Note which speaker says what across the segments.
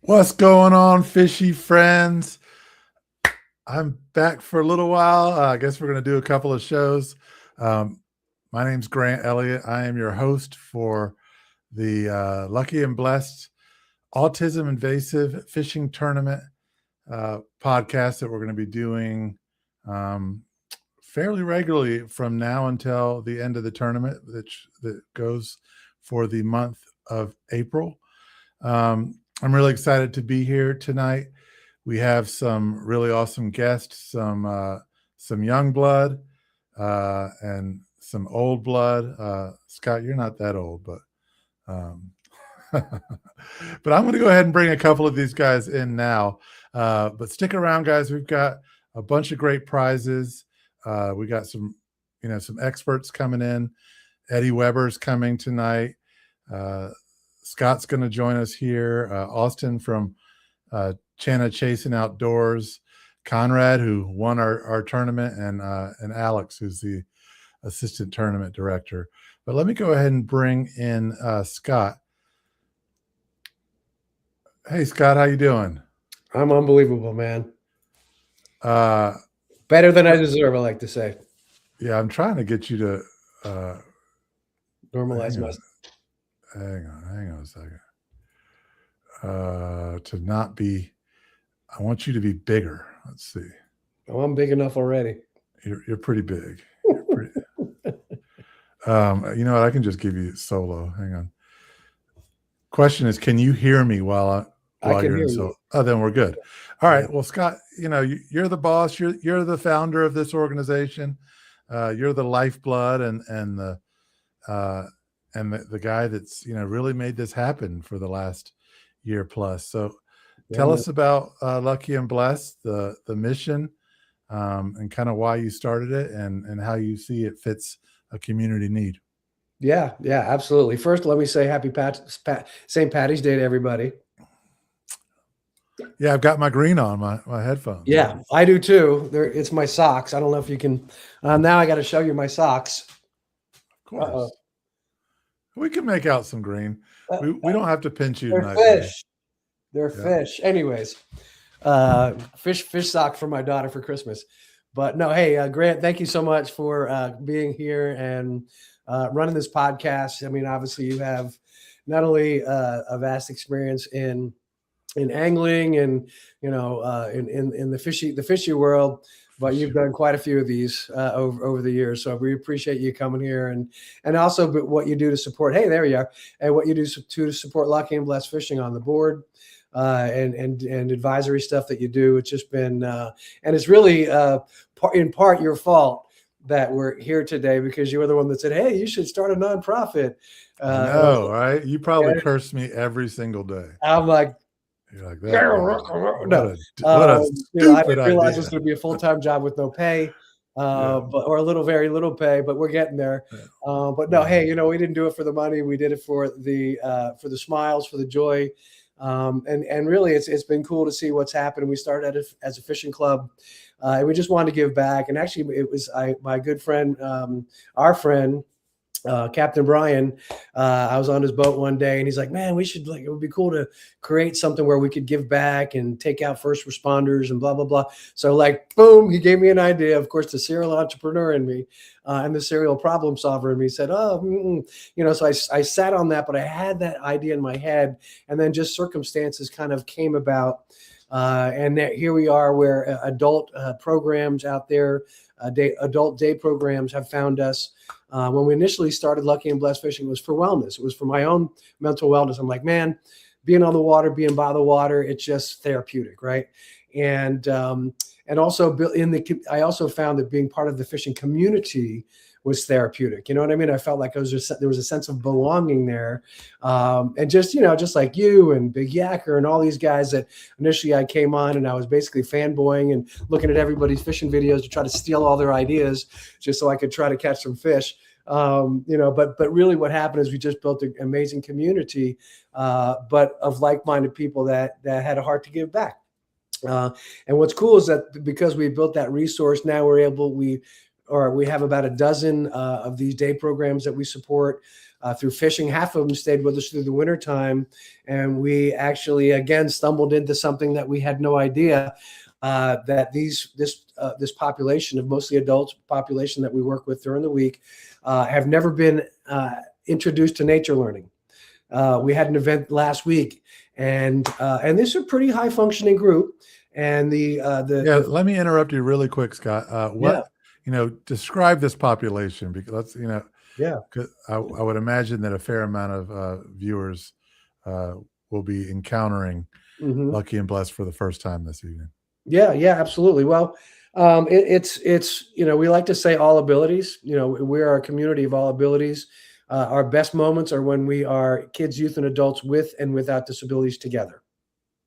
Speaker 1: What's going on, fishy friends? I'm back for a little while. I guess we're going to do a couple of shows. My name's Grant Elliott. I am your host for the Lucky and Blessed Autism Invasive Fishing Tournament podcast that we're going to be doing fairly regularly from now until the end of the tournament, that goes for the month of April. I'm really excited to be here tonight. We have some really awesome guests, some young blood and some old blood. Scott, you're not that old, but but I'm going to go ahead and bring a couple of these guys in now. But stick around, guys. We've got a bunch of great prizes. We got some experts coming in. Eddie Weber's coming tonight. Scott's going to join us here. Austin from Channa Chasin Outdoors, Conrad, who won our tournament, and Alex, who's the assistant tournament director. But let me go ahead and bring in Scott. Hey, Scott, how you doing?
Speaker 2: I'm unbelievable, man. Better than I deserve, I like to say.
Speaker 1: Yeah, I'm trying to get you to
Speaker 2: normalize myself.
Speaker 1: Hang on a second. To not be, I want you to be bigger. Let's see.
Speaker 2: Oh, I'm big enough already.
Speaker 1: You're pretty big. You're pretty, you know what? I can just give you solo. Hang on. Question is, can you hear me while you're in solo? Oh, then we're good. All right. Well, Scott, you're the boss. You're the founder of this organization. You're the lifeblood and the guy that's really made this happen for the last year plus. So tell us about Lucky and Blessed, the mission, and kind of why you started it and how you see it fits a community need.
Speaker 2: Yeah, absolutely. First, let me say happy St. Patty's Day to everybody.
Speaker 1: Yeah, I've got my green on, my headphones.
Speaker 2: Yeah, I do too. It's my socks. I don't know if you can. Now I got to show you my socks.
Speaker 1: Of course. Uh-oh. We can make out some green. We don't have to pinch you tonight.
Speaker 2: Fish. They're fish. Anyways, fish sock for my daughter for Christmas. But no, hey, Grant, thank you so much for being here and running this podcast. I mean, obviously you have not only a vast experience in angling and in the fishy world, but you've done quite a few of these over the years. So we appreciate you coming here and also what you do to support. Hey, there you are. And what you do to support Lucky and Blessed Fishing on the board and advisory stuff that you do. It's just been and it's really in part your fault that we're here today, because you were the one that said, hey, you should start a nonprofit.
Speaker 1: No, right? You probably curse me every single day.
Speaker 2: I'm like,
Speaker 1: you're like that.
Speaker 2: I didn't realize it was going to be a full-time job with no pay, or very little pay, but we're getting there. But no, hey, we didn't do it for the money. We did it for the smiles, for the joy. And really it's been cool to see what's happened. We started as a fishing club, and we just wanted to give back. And actually it was my good friend, our friend, Captain Brian, I was on his boat one day and he's like, man, it would be cool to create something where we could give back and take out first responders and blah, blah, blah. So boom, he gave me an idea. Of course, the serial entrepreneur in me and the serial problem solver in me said, so I sat on that, but I had that idea in my head, and then just circumstances kind of came about. And here we are, where adult programs out there, adult day programs have found us. When we initially started Lucky and Blessed Fishing, it was for wellness. It was for my own mental wellness. I'm like, man, being on the water, being by the water, it's just therapeutic, right? And also I also found that being part of the fishing community was therapeutic. You know what I mean? I felt like there was a sense of belonging there. And just like you and Big Yacker and all these guys that initially I came on and I was basically fanboying and looking at everybody's fishing videos to try to steal all their ideas just so I could try to catch some fish. But really what happened is we just built an amazing community, but of like-minded people that had a heart to give back. And what's cool is that because we built that resource, now we we have about a dozen of these day programs that we support through fishing. Half of them stayed with us through the winter time. And we actually, again, stumbled into something that we had no idea, that this population of mostly adult population that we work with during the week have never been introduced to nature learning. We had an event last week, and this is a pretty high functioning group. And
Speaker 1: let me interrupt you really quick, Scott. Describe this population, because I would imagine that a fair amount of viewers will be encountering Lucky and Blessed for the first time this evening.
Speaker 2: Yeah, absolutely. Well, it's we like to say all abilities. We are a community of all abilities. Our best moments are when we are kids, youth, and adults with and without disabilities together.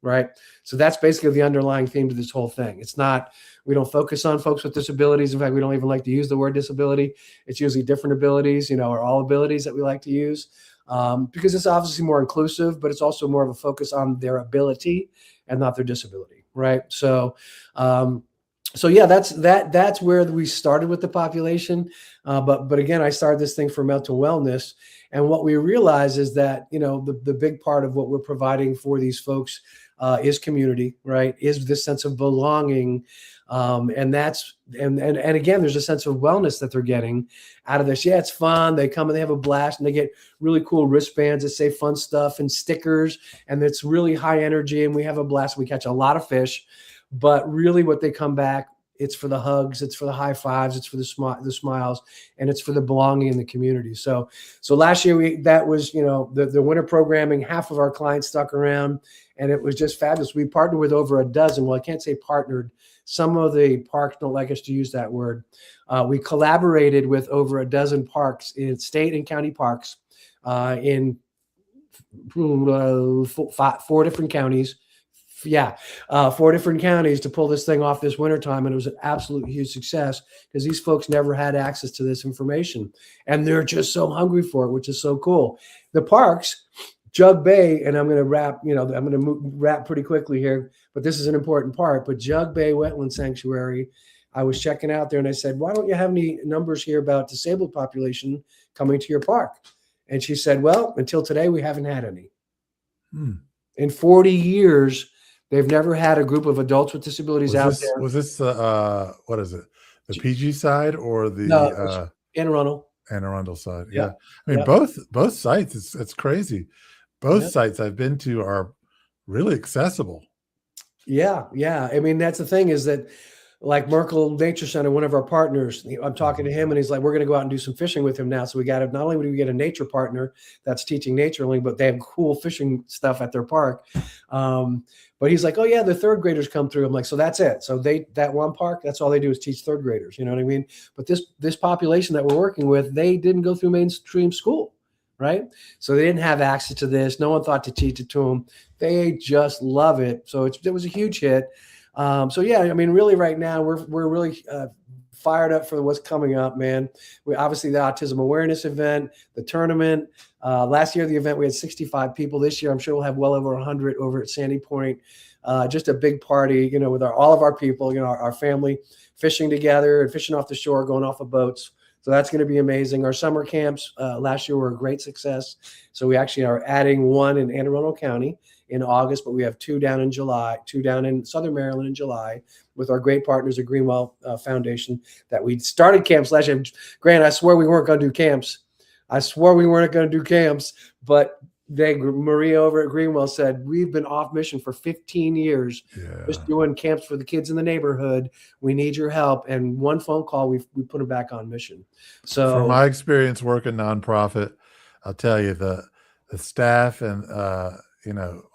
Speaker 2: Right. So that's basically the underlying theme to this whole thing. It's not, we don't focus on folks with disabilities. In fact, we don't even like to use the word disability. It's usually different abilities, or all abilities that we like to use, because it's obviously more inclusive, but it's also more of a focus on their ability and not their disability. Right. So that's where we started with the population. But again, I started this thing for mental wellness. And what we realize is that, the big part of what we're providing for these folks is community, right? Is this sense of belonging. And again, there's a sense of wellness that they're getting out of this. Yeah, it's fun. They come and they have a blast, and they get really cool wristbands that say fun stuff and stickers. And it's really high energy, and we have a blast. We catch a lot of fish. But really what they come back, it's for the hugs, it's for the high fives, it's for the smiles, and it's for the belonging in the community. So last year that was, the winter programming, half of our clients stuck around, and it was just fabulous. We partnered with over a dozen. Well, I can't say partnered. Some of the parks don't like us to use that word. We collaborated with over a dozen parks in state and county parks in 4 different counties. 4 different counties to pull this thing off this wintertime. And it was an absolute huge success because these folks never had access to this information. And they're just so hungry for it, which is so cool. The parks, Jug Bay, and I'm going to wrap, wrap pretty quickly here, but this is an important part. But Jug Bay Wetland Sanctuary, I was checking out there and I said, why don't you have any numbers here about disabled population coming to your park? And she said, well, until today, we haven't had any. In 40 years, they've never had a group of adults with disabilities out there.
Speaker 1: Was this what is it? The PG side or the
Speaker 2: Anne
Speaker 1: Arundel side? Yeah. I mean, both sites. It's crazy. Both sites I've been to are really accessible. Yeah.
Speaker 2: I mean, that's the thing, is that, like Mclain Nature Center, one of our partners, I'm talking to him and he's like, we're going to go out and do some fishing with him now. So we got to, not only do we get a nature partner that's teaching nature learning, but they have cool fishing stuff at their park. But he's like, oh yeah, the 3rd graders come through. I'm like, so that's it. So that one park, that's all they do is teach 3rd graders. You know what I mean? But this population that we're working with, they didn't go through mainstream school, right? So they didn't have access to this. No one thought to teach it to them. They just love it. So it was a huge hit. I mean, really right now we're really fired up for what's coming up, man. We obviously the autism awareness event, the tournament. Last year, the event, we had 65 people. This year, I'm sure we'll have well over 100 over at Sandy Point. Just a big party, with all of our people, our family fishing together and fishing off the shore, going off of boats. So that's going to be amazing. Our summer camps last year were a great success. So we actually are adding one in Anne Arundel County in August, but we have 2 down in July, 2 down in Southern Maryland in July with our great partners at Greenwell Foundation that we started camps last year. Grant, I swear we weren't going to do camps. But Maria over at Greenwell said, we've been off mission for 15 years, just doing camps for the kids in the neighborhood. We need your help. And one phone call, we put them back on mission. So
Speaker 1: from my experience working nonprofit, I'll tell you the staff and,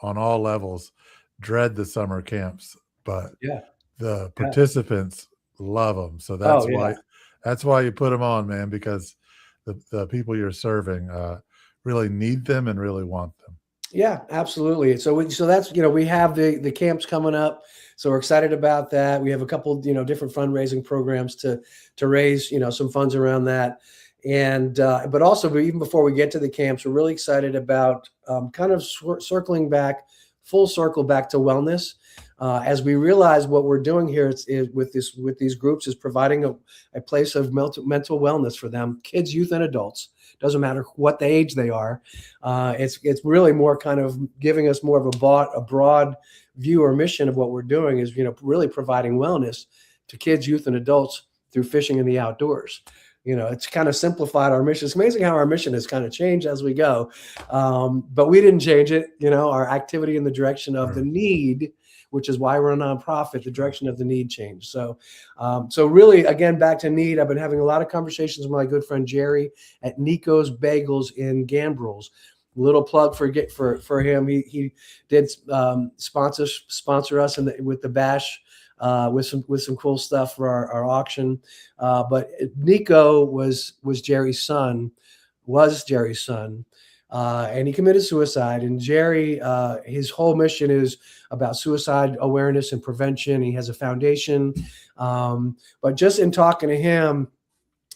Speaker 1: on all levels dread the summer camps, but the participants love them. So that's why you put them on, man, because the people you're serving really need them and really want them.
Speaker 2: Yeah, absolutely. So that's, we have the camps coming up. So we're excited about that. We have a couple, different fundraising programs to raise, some funds around that. And, but also even before we get to the camps, we're really excited about kind of circling back, full circle back to wellness. as we realize what we're doing here with these groups is providing a place of mental wellness for them, kids, youth, and adults. Doesn't matter what the age they are. It's really more kind of giving us more of a broad view or mission of what we're doing is, really providing wellness to kids, youth, and adults through fishing in the outdoors. It's kind of simplified our mission. It's amazing how our mission has kind of changed as we go. But we didn't change it, our activity in the direction of the need, which is why we're a nonprofit, the direction of the need changed. So really, again, back to need, I've been having a lot of conversations with my good friend Jerry at Nico's Bagels in Gambrels. Little plug for him. He did sponsor us with the bash, with some cool stuff for our auction. But Nico was Jerry's son, and he committed suicide. And Jerry, his whole mission is about suicide awareness and prevention. He has a foundation. But just in talking to him,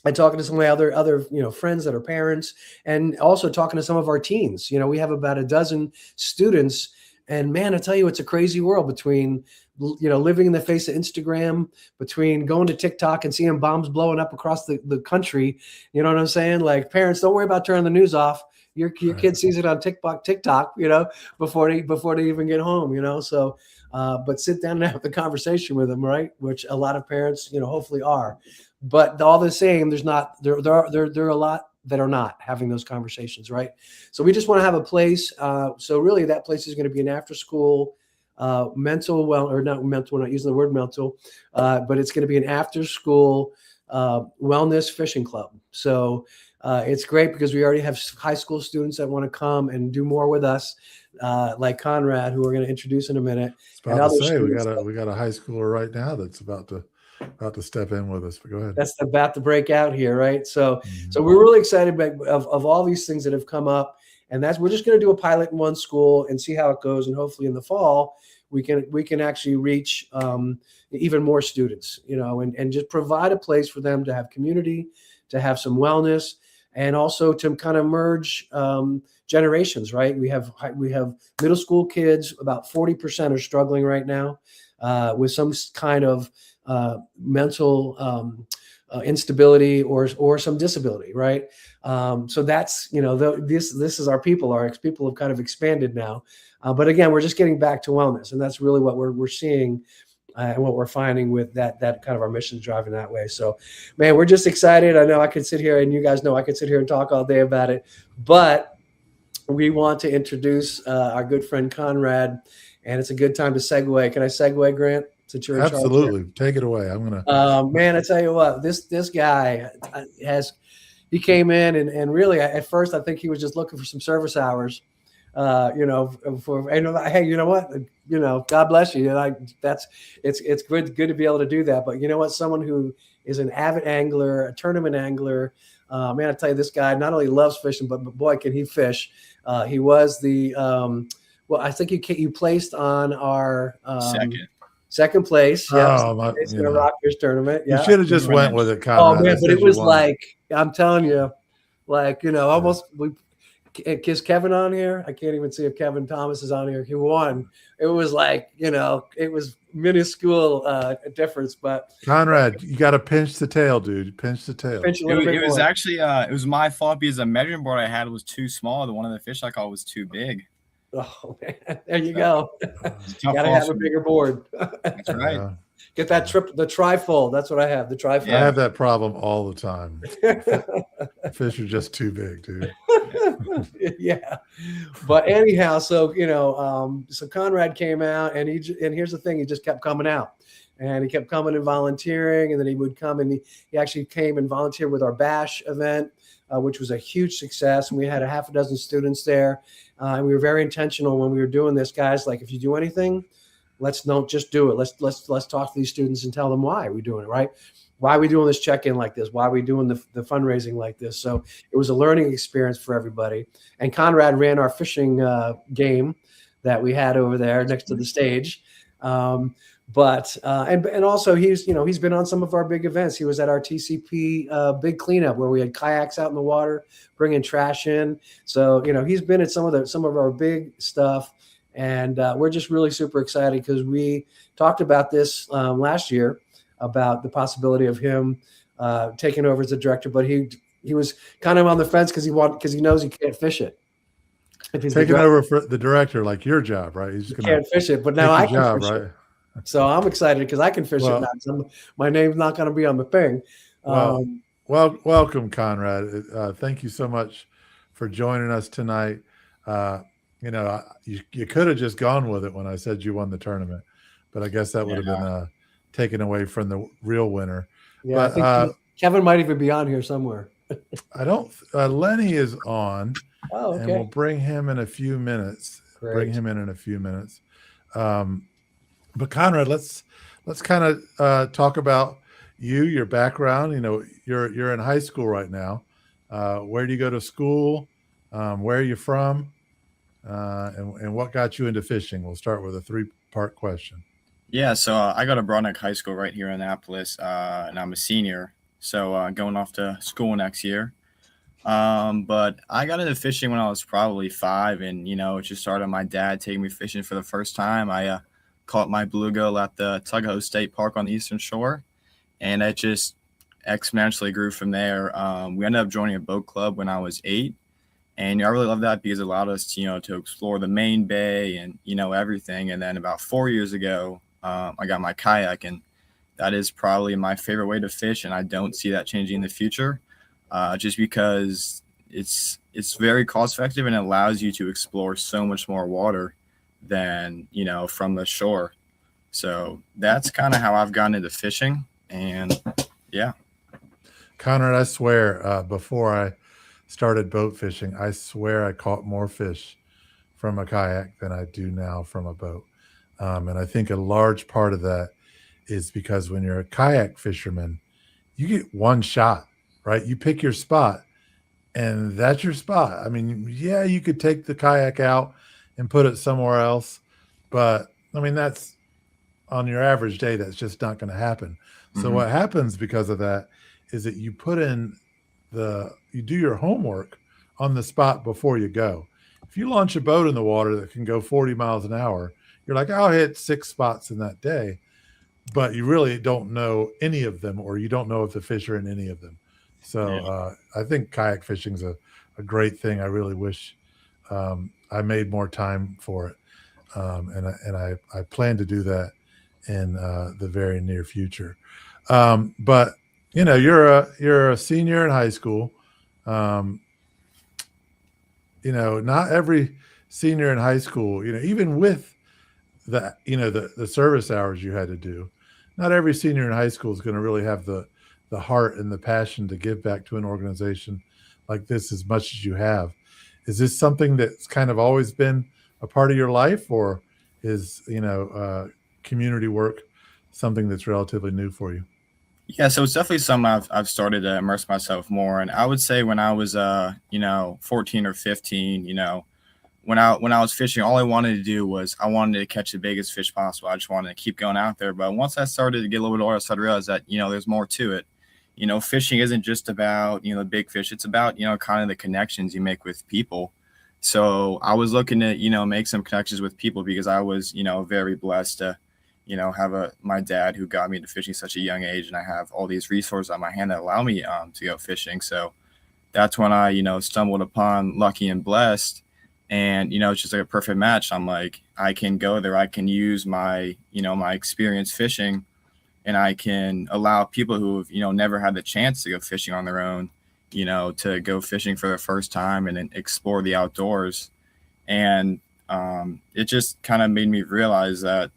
Speaker 2: and talking to some of my other friends that are parents, and also talking to some of our teens. We have about a dozen students, and man, I tell you, it's a crazy world between living in the face of Instagram, between going to TikTok and seeing bombs blowing up across the country. You know what I'm saying? Like, parents, don't worry about turning the news off. Your kid sees it on TikTok, before they even get home. So, but sit down and have the conversation with them, right? Which a lot of parents, hopefully are. But all the same, there are a lot that are not having those conversations, right? So we just want to have a place. So really, that place is going to be an after-school we're not using the word mental, but it's going to be an after-school wellness fishing club. So it's great because we already have high school students that want to come and do more with us, like Conrad, who we're going to introduce in a minute.
Speaker 1: We got a high schooler right now that's about to step in with us, but go ahead.
Speaker 2: That's about to break out here, right? So we're really excited of all these things that have come up, and we're just going to do a pilot in one school and see how it goes, and hopefully in the fall we can actually reach even more students, and just provide a place for them to have community, to have some wellness, and also to kind of merge generations, right? We have middle school kids, about 40% are struggling right now with some kind of mental instability or some disability, right? So that's, this is our people. Our people have kind of expanded now. But again, we're just getting back to wellness, and that's really what we're seeing and what we're finding with that kind of our mission driving that way. So, man, we're just excited. I know I could sit here, and you guys know I could sit here and talk all day about it, but we want to introduce our good friend Conrad, and it's a good time to segue. Can I segue, Grant?
Speaker 1: Absolutely. Take it away. I'm gonna.
Speaker 2: Man, I tell you what, this guy he came in and really at first I think he was just looking for some service hours, hey, you know what, God bless you. And it's good to be able to do that. But you know what, someone who is an avid angler, a tournament angler, man, I tell you, this guy not only loves fishing, but boy, can he fish. He was the I think you placed on our second place.
Speaker 1: Yeah.
Speaker 2: In a Rockfish tournament. Yeah.
Speaker 1: You should have just went with it, Conrad.
Speaker 2: Oh man, but it was like, I'm telling you, almost is Kevin on here? I can't even see if Kevin Thomas is on here. He won. It was like, it was minuscule difference, but
Speaker 1: Conrad, you got to pinch the tail, dude. Pinch the tail.
Speaker 3: It was actually it was my fault because the measuring board I had was too small. The one of the fish I caught was too big.
Speaker 2: Oh man, there you go. You gotta have a bigger board.
Speaker 3: That's right. Yeah.
Speaker 2: Get that the trifold. That's what I have. The trifold.
Speaker 1: I have that problem all the time. Fish are just too big, dude.
Speaker 2: Yeah. But anyhow, so so Conrad came out, and here's the thing: he just kept coming out, and he kept coming and volunteering, and then he would come and he actually came and volunteered with our bash event, which was a huge success, and we had a half a dozen students there. And we were very intentional when we were doing this, guys. Like, if you do anything, let's don't just do it. Let's talk to these students and tell them why we're doing it, right? Why are we doing this check-in like this? Why are we doing the fundraising like this? So it was a learning experience for everybody. And Conrad ran our fishing game that we had over there next to the stage. But also he's been on some of our big events. He was at our TCP big cleanup where we had kayaks out in the water, bringing trash in. So he's been at some of our big stuff, And we're just really super excited because we talked about this last year about the possibility of him taking over as a director, but he was kind of on the fence because he knows he can't fish it.
Speaker 1: If he's taking over for the director, like your job, right?
Speaker 2: He's just can't fish it, but now I can fish it. So I'm excited because I can fish it now. So my name's not going to be on the thing.
Speaker 1: Welcome, Conrad. Thank you so much for joining us tonight. You know, you could have just gone with it when I said you won the tournament, but I guess that would have been taken away from the real winner.
Speaker 2: Yeah, but, I think Kevin might even be on here somewhere.
Speaker 1: I don't. Lenny is on.
Speaker 2: Oh, okay.
Speaker 1: And we'll bring him in a few minutes.
Speaker 2: Great.
Speaker 1: Bring him in a few minutes. But Conrad, let's kind of talk about your background. You know, you're in high school right now. Where do you go to school? Where are you from? And what got you into fishing? We'll start with a 3-part question.
Speaker 3: Yeah, so I go to Broadneck High School right here in Annapolis, and I'm a senior. So going off to school next year. But I got into fishing when I was probably 5, and it just started my dad taking me fishing for the first time. I caught my bluegill at the Tuckahoe State Park on the Eastern Shore, and it just exponentially grew from there. We ended up joining a boat club when I was 8, and I really loved that because it allowed us to explore the main bay and everything. And then about 4 years ago, I got my kayak, and that is probably my favorite way to fish, and I don't see that changing in the future. Just because it's very cost effective and it allows you to explore so much more water than from the shore. So that's kind of how I've gotten into fishing. And yeah,
Speaker 1: Conrad, I swear, before I started boat fishing, I swear I caught more fish from a kayak than I do now from a boat. And I think a large part of that is because when you're a kayak fisherman, you get one shot. Right, you pick your spot, and that's your spot. I mean, yeah, you could take the kayak out and put it somewhere else, but I mean, that's on your average day. That's just not going to happen. Mm-hmm. So what happens because of that is that you do your homework on the spot before you go. If you launch a boat in the water that can go 40 miles an hour, you're like, I'll hit 6 spots in that day, but you really don't know any of them, or you don't know if the fish are in any of them. So I think kayak fishing is a great thing. I really wish I made more time for it, and I plan to do that in the very near future. But you're a senior in high school. Not every senior in high school, even with the service hours you had to do, not every senior in high school is going to really have the heart and the passion to give back to an organization like this as much as you have. Is this something that's kind of always been a part of your life, or is, community work something that's relatively new for you?
Speaker 3: Yeah, so it's definitely something I've started to immerse myself more in. I would say when I was 14 or 15, when I was fishing, all I wanted to do was I wanted to catch the biggest fish possible. I just wanted to keep going out there. But once I started to get a little bit older, I started to realize that there's more to it. Fishing isn't just about the big fish. It's about kind of the connections you make with people. So I was looking to make some connections with people because I was very blessed to have my dad who got me into fishing at such a young age, and I have all these resources on my hand that allow me to go fishing. So that's when I stumbled upon Lucky and Blessed, and it's just like a perfect match. I'm like, I can go there, I can use my my experience fishing, and I can allow people who have never had the chance to go fishing on their own to go fishing for the first time and then explore the outdoors. And it just kind of made me realize that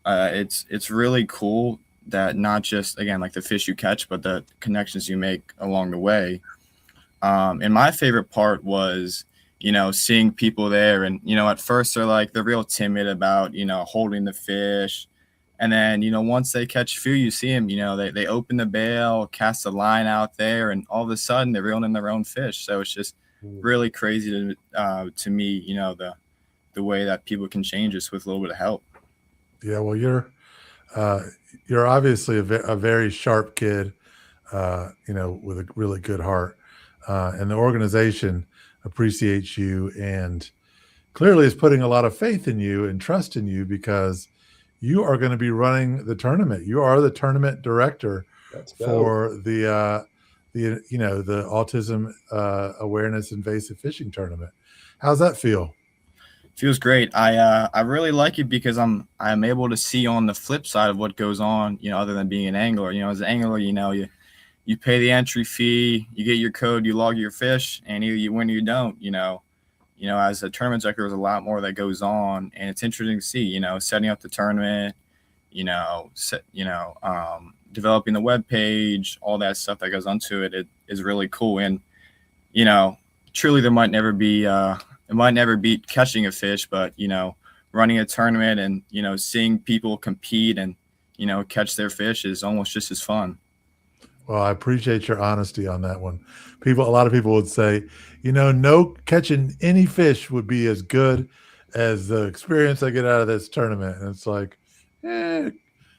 Speaker 3: it's really cool that not just, again, like the fish you catch, but the connections you make along the way. And my favorite part was, seeing people there. And, at first they're real timid about, holding the fish. And then, once they catch food, you see them, they open the bail, cast a line out there, and all of a sudden they're reeling in their own fish. So it's just really crazy to me, the way that people can change us with a little bit of help.
Speaker 1: Yeah, well, you're obviously a very sharp kid, with a really good heart, and the organization appreciates you. And clearly is putting a lot of faith in you and trust in you, because you are going to be running the tournament. You are the tournament director for the Autism Awareness Invasive Fishing Tournament. How's that feel?
Speaker 3: Feels great. I really like it because I'm able to see on the flip side of what goes on, other than being an angler. As an angler, you pay the entry fee, you get your code, you log your fish, and either you win or you don't. As a tournament director, there's a lot more that goes on, and it's interesting to see, setting up the tournament, developing the web page, all that stuff that goes onto it. It is really cool. And, truly there might never be, it might never beat catching a fish, but, running a tournament and, seeing people compete and, catch their fish is almost just as fun.
Speaker 1: Well, I appreciate your honesty on that one. A lot of people would say, no catching any fish would be as good as the experience I get out of this tournament. And it's like,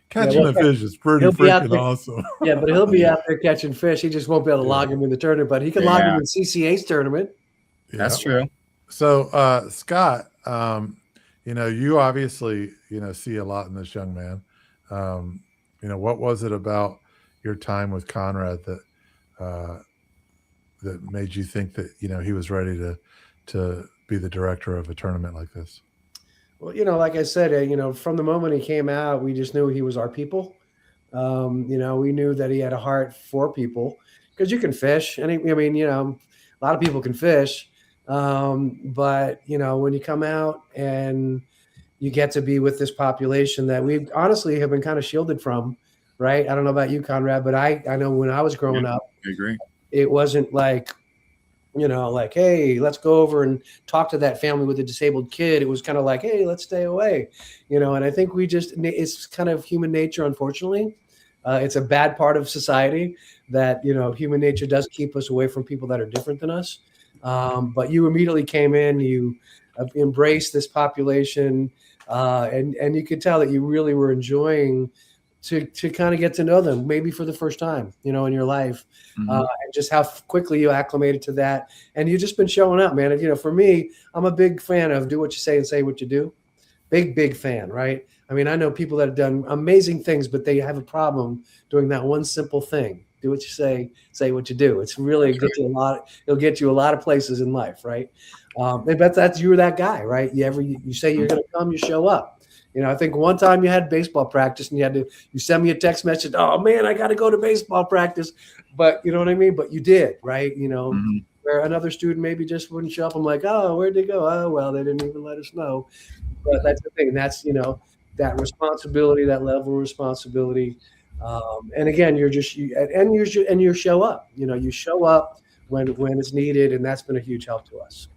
Speaker 1: catching a fish is pretty freaking awesome.
Speaker 2: Yeah, but he'll be out there catching fish. He just won't be able to log him in the tournament, but he can log him in CCA's tournament.
Speaker 3: Yeah. That's true.
Speaker 1: So, Scott, you obviously, see a lot in this young man. What was it about your time with Conrad that made you think that, he was ready to be the director of a tournament like this?
Speaker 2: Well, like I said, from the moment he came out, we just knew he was our people. We knew that he had a heart for people, because you can fish. And a lot of people can fish. But when you come out and you get to be with this population that we honestly have been kind of shielded from, right? I don't know about you, Conrad, but I know when I was growing up,
Speaker 3: I agree.
Speaker 2: It wasn't like, hey, let's go over and talk to that family with a disabled kid. It was kind of like, hey, let's stay away, and I think it's kind of human nature, unfortunately. It's a bad part of society that, human nature does keep us away from people that are different than us. But you immediately came in, you embraced this population, and you could tell that you really were enjoying to kind of get to know them, maybe for the first time, in your life, and just how quickly you acclimated to that. And you've just been showing up, man. And, for me, I'm a big fan of do what you say and say what you do. Big fan, right? I know people that have done amazing things, but they have a problem doing that one simple thing. Do what you say what you do. It's really it'll get you a lot of places in life, right? But you're that guy, right? You say you're going to come, you show up. I think one time you had baseball practice and you send me a text message. Oh man, I got to go to baseball practice. But you know what I mean? But you did, right? Where another student maybe just wouldn't show up. I'm like, oh, where'd they go? Oh, well, they didn't even let us know. But that's the thing. That's, that responsibility, that level of responsibility. And again, you show up, you show up when it's needed. And that's been a huge help to us.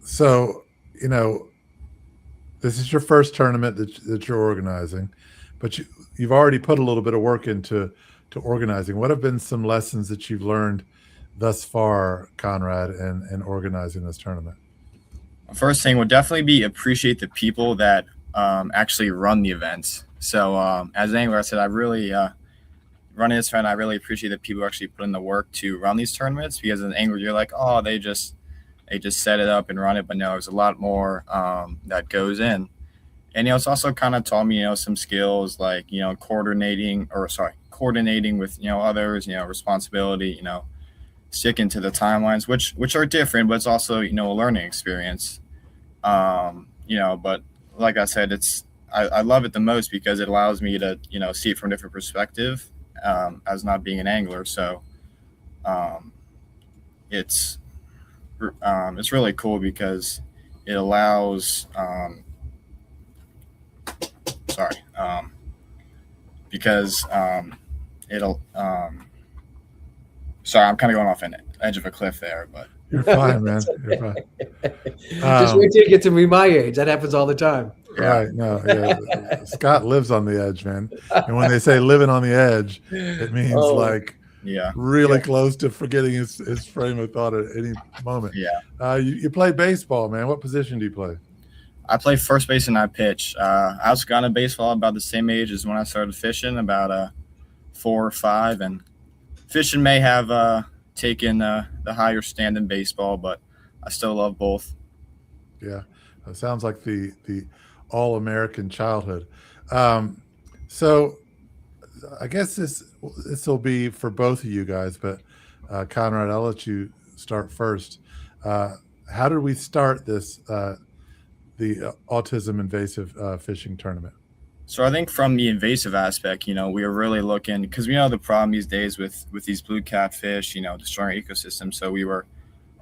Speaker 1: So, this is your first tournament that you're organizing, but you've already put a little bit of work into organizing. What have been some lessons that you've learned thus far, Conrad, in organizing this tournament?
Speaker 3: First thing would definitely be appreciate the people that actually run the events. So as an angler, I said I really running this tournament, I really appreciate that people actually put in the work to run these tournaments, because as an angler, you're like, oh, they just set it up and run it. But no, there's a lot more that goes in. And, it's also kind of taught me, some skills like, coordinating with, others, responsibility, sticking to the timelines, which are different, but it's also, a learning experience. But like I said, I love it the most because it allows me to, see it from a different perspective as not being an angler. So it's really cool because it allows sorry, I'm kind of going off an edge of a cliff there, but
Speaker 1: you're fine, man. You're fine.
Speaker 2: Just wait till you get to be my age. That happens all the time.
Speaker 1: Right. No, yeah. Scott lives on the edge, man. And when they say living on the edge, it means really close to forgetting his frame of thought at any moment.
Speaker 3: Yeah.
Speaker 1: You play baseball, man. What position do you play?
Speaker 3: I play first base and I pitch. I also got into baseball about the same age as when I started fishing, about 4 or 5. And fishing may have taken the higher stand in baseball, but I still love both.
Speaker 1: Yeah, it sounds like the all-American childhood. So I guess this will be for both of you guys, but Conrad, I'll let you start first. How did we start this the autism invasive fishing tournament?
Speaker 3: So I think from the invasive aspect, we were really looking, because we know the problem these days with these blue catfish, destroying our ecosystem. So we were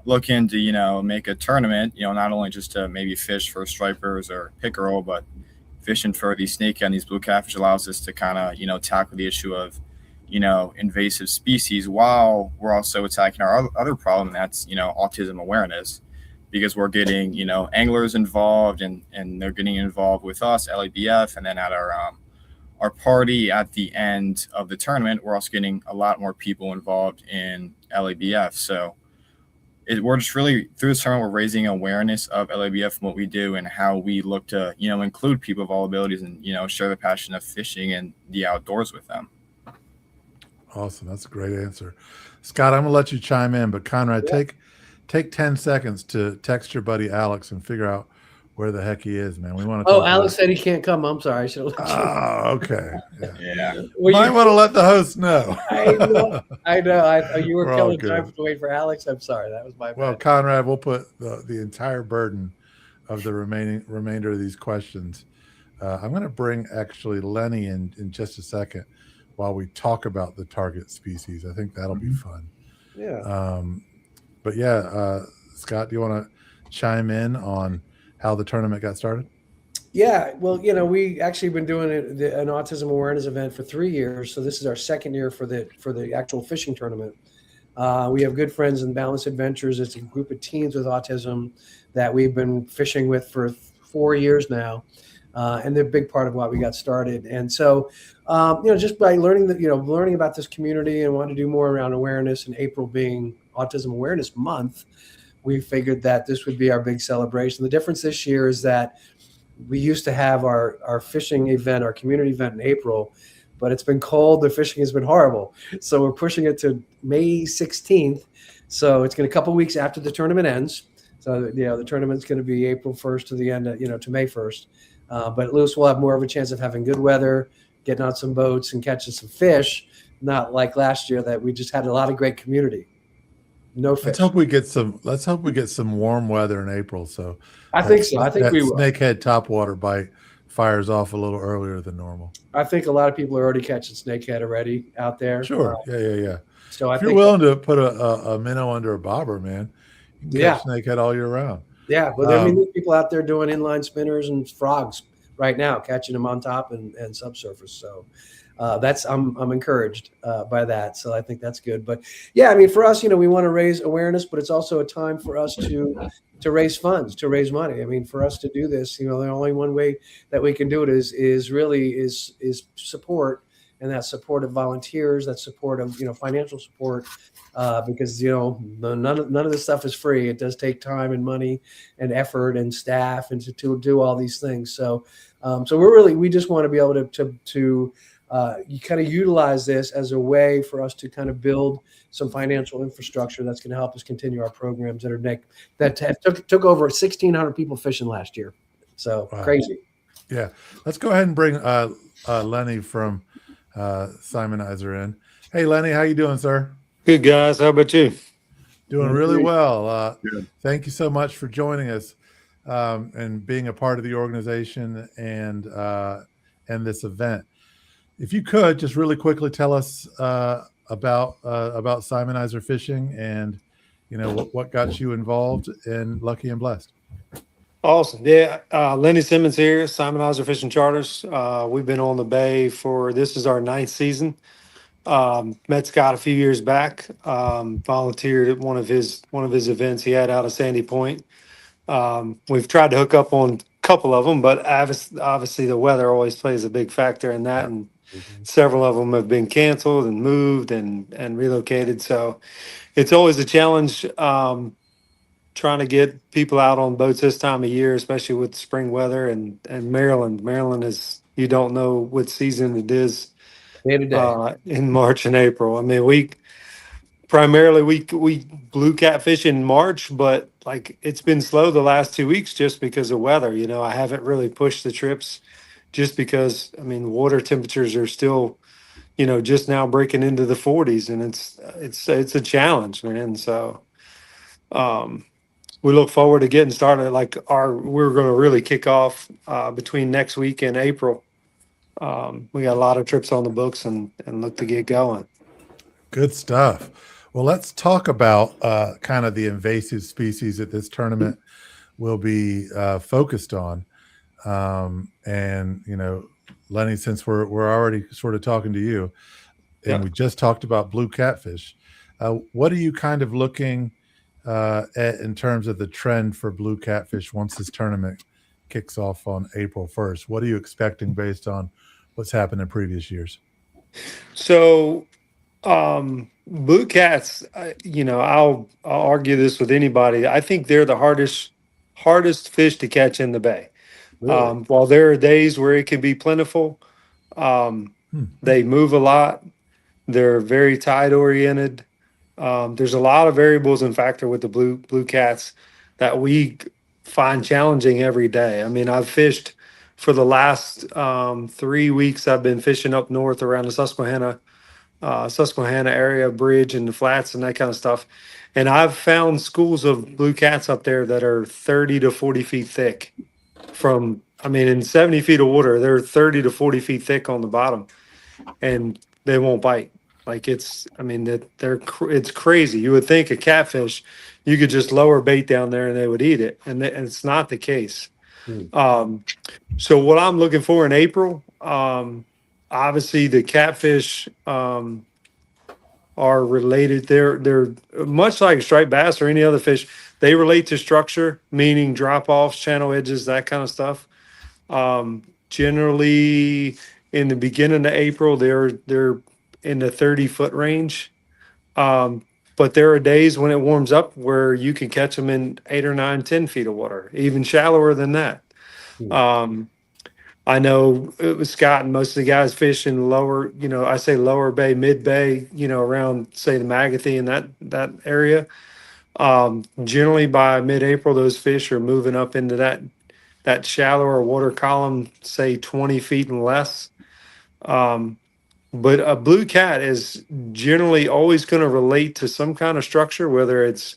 Speaker 3: looking to, make a tournament, not only just to maybe fish for stripers or pickerel, but fishing for these snakehead and these blue catfish allows us to kind of, tackle the issue of, invasive species while we're also attacking our other problem, and that's, autism awareness, because we're getting, anglers involved and they're getting involved with us, LABF, and then at our party at the end of the tournament, we're also getting a lot more people involved in LABF. So we're just really, through this tournament, we're raising awareness of LABF and what we do and how we look to, include people of all abilities and, share the passion of fishing and the outdoors with them.
Speaker 1: Awesome. That's a great answer. Scott, I'm going to let you chime in, but Conrad, take 10 seconds to text your buddy Alex and figure out where the heck he is, man. We want to.
Speaker 2: Oh, Alex said he can't come. I'm sorry. I should have let you.
Speaker 1: Oh, okay.
Speaker 3: Yeah.
Speaker 1: Well, might want to let the host know.
Speaker 2: I know. You were killing time to wait for Alex. I'm sorry. That was my bad.
Speaker 1: Well, Conrad, we'll put the entire burden of the remainder of these questions. I'm going to bring actually Lenny in just a second while we talk about the target species. I think that'll be fun.
Speaker 2: Yeah.
Speaker 1: But yeah, Scott, do you want to chime in on how the tournament got started?
Speaker 2: Yeah, well, we actually been doing an autism awareness event for 3 years, so this is our second year for the actual fishing tournament. We have good friends in Balanced Adventures. It's a group of teens with autism that we've been fishing with for 4 years now, and they're a big part of why we got started. And so, just by learning about this community and wanting to do more around awareness, and April being Autism Awareness Month, we figured that this would be our big celebration. The difference this year is that we used to have our fishing event, our community event in April, but it's been cold. The fishing has been horrible. So we're pushing it to May 16th. So it's going to a couple weeks after the tournament ends. So, the tournament's going to be April 1st to the end, to May 1st. But at least we'll have more of a chance of having good weather, getting on some boats and catching some fish, not like last year that we just had a lot of great community. No fish.
Speaker 1: Let's hope we get some warm weather in April. So
Speaker 2: I think so. I think we will.
Speaker 1: Snakehead topwater bite fires off a little earlier than normal.
Speaker 2: I think a lot of people are already catching snakehead already out there.
Speaker 1: Sure. Yeah.
Speaker 2: So
Speaker 1: if you're willing to put a minnow under a bobber, man, you can catch snakehead all year round.
Speaker 2: Yeah, but there's people out there doing inline spinners and frogs right now, catching them on top and subsurface. So I'm encouraged by that. So I think that's good. But yeah, I mean, for us, we want to raise awareness, but it's also a time for us to raise funds, to raise money. I mean, for us to do this, the only one way that we can do it is support, and that support of volunteers, that support of financial support, because none of this stuff is free. It does take time and money and effort and staff and to do all these things. So we just want to be able to you kind of utilize this as a way for us to kind of build some financial infrastructure that's going to help us continue our programs that took over 1,600 people fishing last year. So wow. Crazy.
Speaker 1: Yeah. Let's go ahead and bring Lenny from Simonizer in. Hey, Lenny, how you doing, sir?
Speaker 4: Good, guys. How about you?
Speaker 1: Doing really well. Thank you so much for joining us and being a part of the organization and this event. If you could just really quickly tell us about Simonizer Fishing and what got you involved in Lucky and Blessed.
Speaker 4: Awesome. Yeah. Lenny Simmons here, Simonizer Fishing Charters. We've been on the bay this is our 9th season. Met Scott a few years back, volunteered at one of his events he had out of Sandy Point. We've tried to hook up on a couple of them, but obviously the weather always plays a big factor in that. And several of them have been canceled and moved and relocated. So it's always a challenge trying to get people out on boats this time of year, especially with spring weather and Maryland. Maryland is, you don't know what season it is in March and April. I mean, primarily we blue catfish in March, but like it's been slow the last 2 weeks just because of weather. You know, I haven't really pushed the trips just because, I mean, water temperatures are still, you know, just now breaking into the 40s, and it's a challenge, man. So we look forward to getting started. Like we're going to really kick off between next week and April. We got a lot of trips on the books and look to get going.
Speaker 1: Good stuff. Well, let's talk about kind of the invasive species that this tournament will be focused on. And, you know, Lenny, since we're already sort of talking to you, and we just talked about blue catfish, what are you kind of looking at in terms of the trend for blue catfish once this tournament kicks off on April 1st? What are you expecting based on what's happened in previous years?
Speaker 4: So blue cats, you know, I'll argue this with anybody. I think they're the hardest fish to catch in the bay. Really? While there are days where it can be plentiful, they move a lot. They're very tide oriented. There's a lot of variables and factor with the blue cats that we find challenging every day. I mean, I've fished for the last 3 weeks. I've been fishing up north around the Susquehanna area, bridge and the flats and that kind of stuff. And I've found schools of blue cats up there that are 30 to 40 feet thick. In 70 feet of water, they're 30 to 40 feet thick on the bottom, and they won't bite. Like it's crazy. You would think a catfish, you could just lower bait down there and they would eat it, and it's not the case. So what I'm looking for in April, obviously the catfish are related. They're much like striped bass or any other fish. They relate to structure, meaning drop offs, channel edges, that kind of stuff. Generally, in the beginning of April, they're in the 30-foot range. But there are days when it warms up where you can catch them in 8 or 9, 10 feet of water, even shallower than that. I know it was Scott and most of the guys fish in lower, you know, I say lower bay, mid bay, you know, around say the Magathy and that area. Generally by mid-April, those fish are moving up into that shallower water column, say 20 feet and less. But a blue cat is generally always going to relate to some kind of structure, whether it's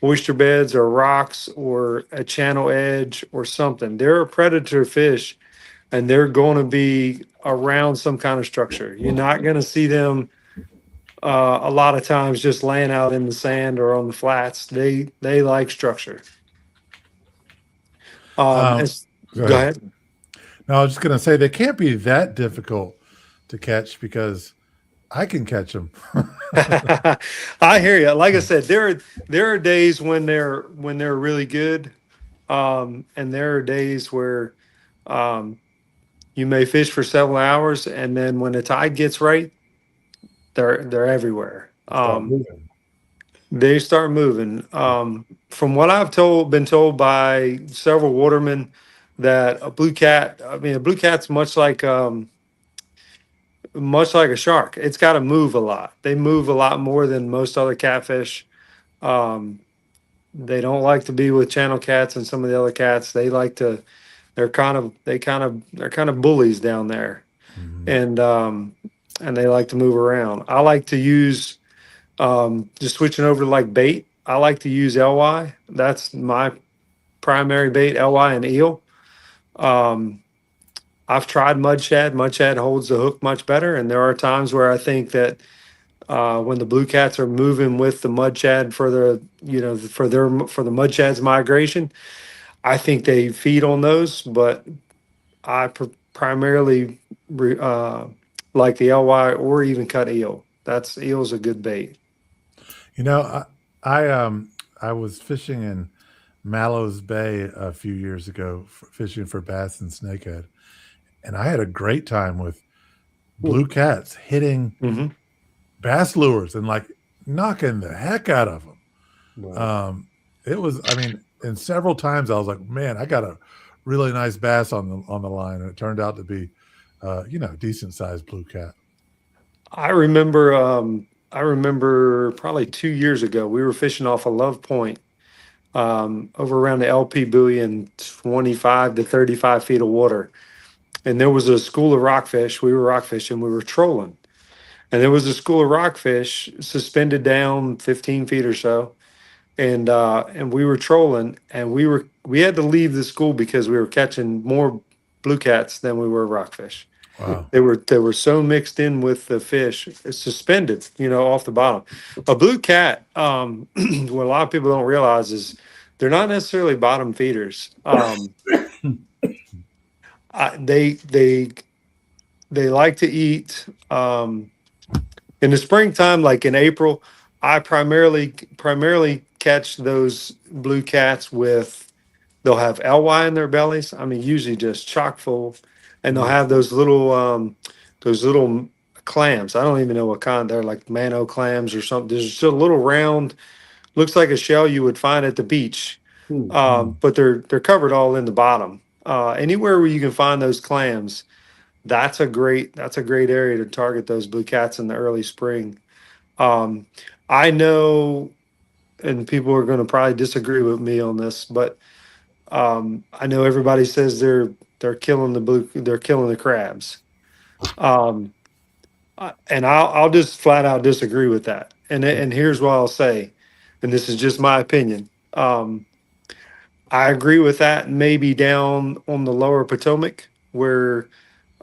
Speaker 4: oyster beds or rocks or a channel edge or something. They're a predator fish, and they're going to be around some kind of structure. You're not going to see them a lot of times just laying out in the sand or on the flats. They like structure. Go ahead.
Speaker 1: No, I was just going to say they can't be that difficult to catch because I can catch them.
Speaker 4: I hear you. Like I said, there are days when they're really good, and there are days where you may fish for several hours, and then when the tide gets right, they're everywhere. They start moving. From what I've been told by several watermen, that a blue cat's much like a shark. It's got to move a lot. They move a lot more than most other catfish. They don't like to be with channel cats and some of the other cats. They like to. They're kind of bullies down there, and they like to move around. I like to use just switching over to like bait. I like to use LY. That's my primary bait, LY and eel. I've tried mud shad. Mud shad holds the hook much better, and there are times where I think that when the blue cats are moving with the mud shad for the mud shad's migration, I think they feed on those. But I primarily like the LY or even cut eel. Eel's a good bait.
Speaker 1: You know, I was fishing in Mallows Bay a few years ago, fishing for bass and snakehead, and I had a great time with blue cats hitting bass lures and like knocking the heck out of them. Wow. It was, and several times I was like, man, I got a really nice bass on the line, and it turned out to be, decent sized blue cat.
Speaker 4: I remember I remember probably 2 years ago, we were fishing off a Love Point over around the LP buoy in 25 to 35 feet of water. And there was a school of rockfish. We were rockfishing, we were trolling. And there was a school of rockfish suspended down 15 feet or so. And we were trolling, and we had to leave the school because we were catching more blue cats than we were rockfish.
Speaker 1: Wow.
Speaker 4: They were so mixed in with the fish, it's suspended, off the bottom. A blue cat, what a lot of people don't realize is they're not necessarily bottom feeders. They like to eat in the springtime, like in April. I primarily catch those blue cats with, they'll have LY in their bellies. I mean, usually just chock full, and they'll have those little clams. I don't even know what kind they're, like mano clams or something. There's just a little round, looks like a shell you would find at the beach, but they're covered all in the bottom. Anywhere where you can find those clams, that's a great area to target those blue cats in the early spring. I know, and people are going to probably disagree with me on this, but I know everybody says they're killing the crabs. And I'll just flat out disagree with that. And here's what I'll say, and this is just my opinion. I agree with that. Maybe down on the lower Potomac, where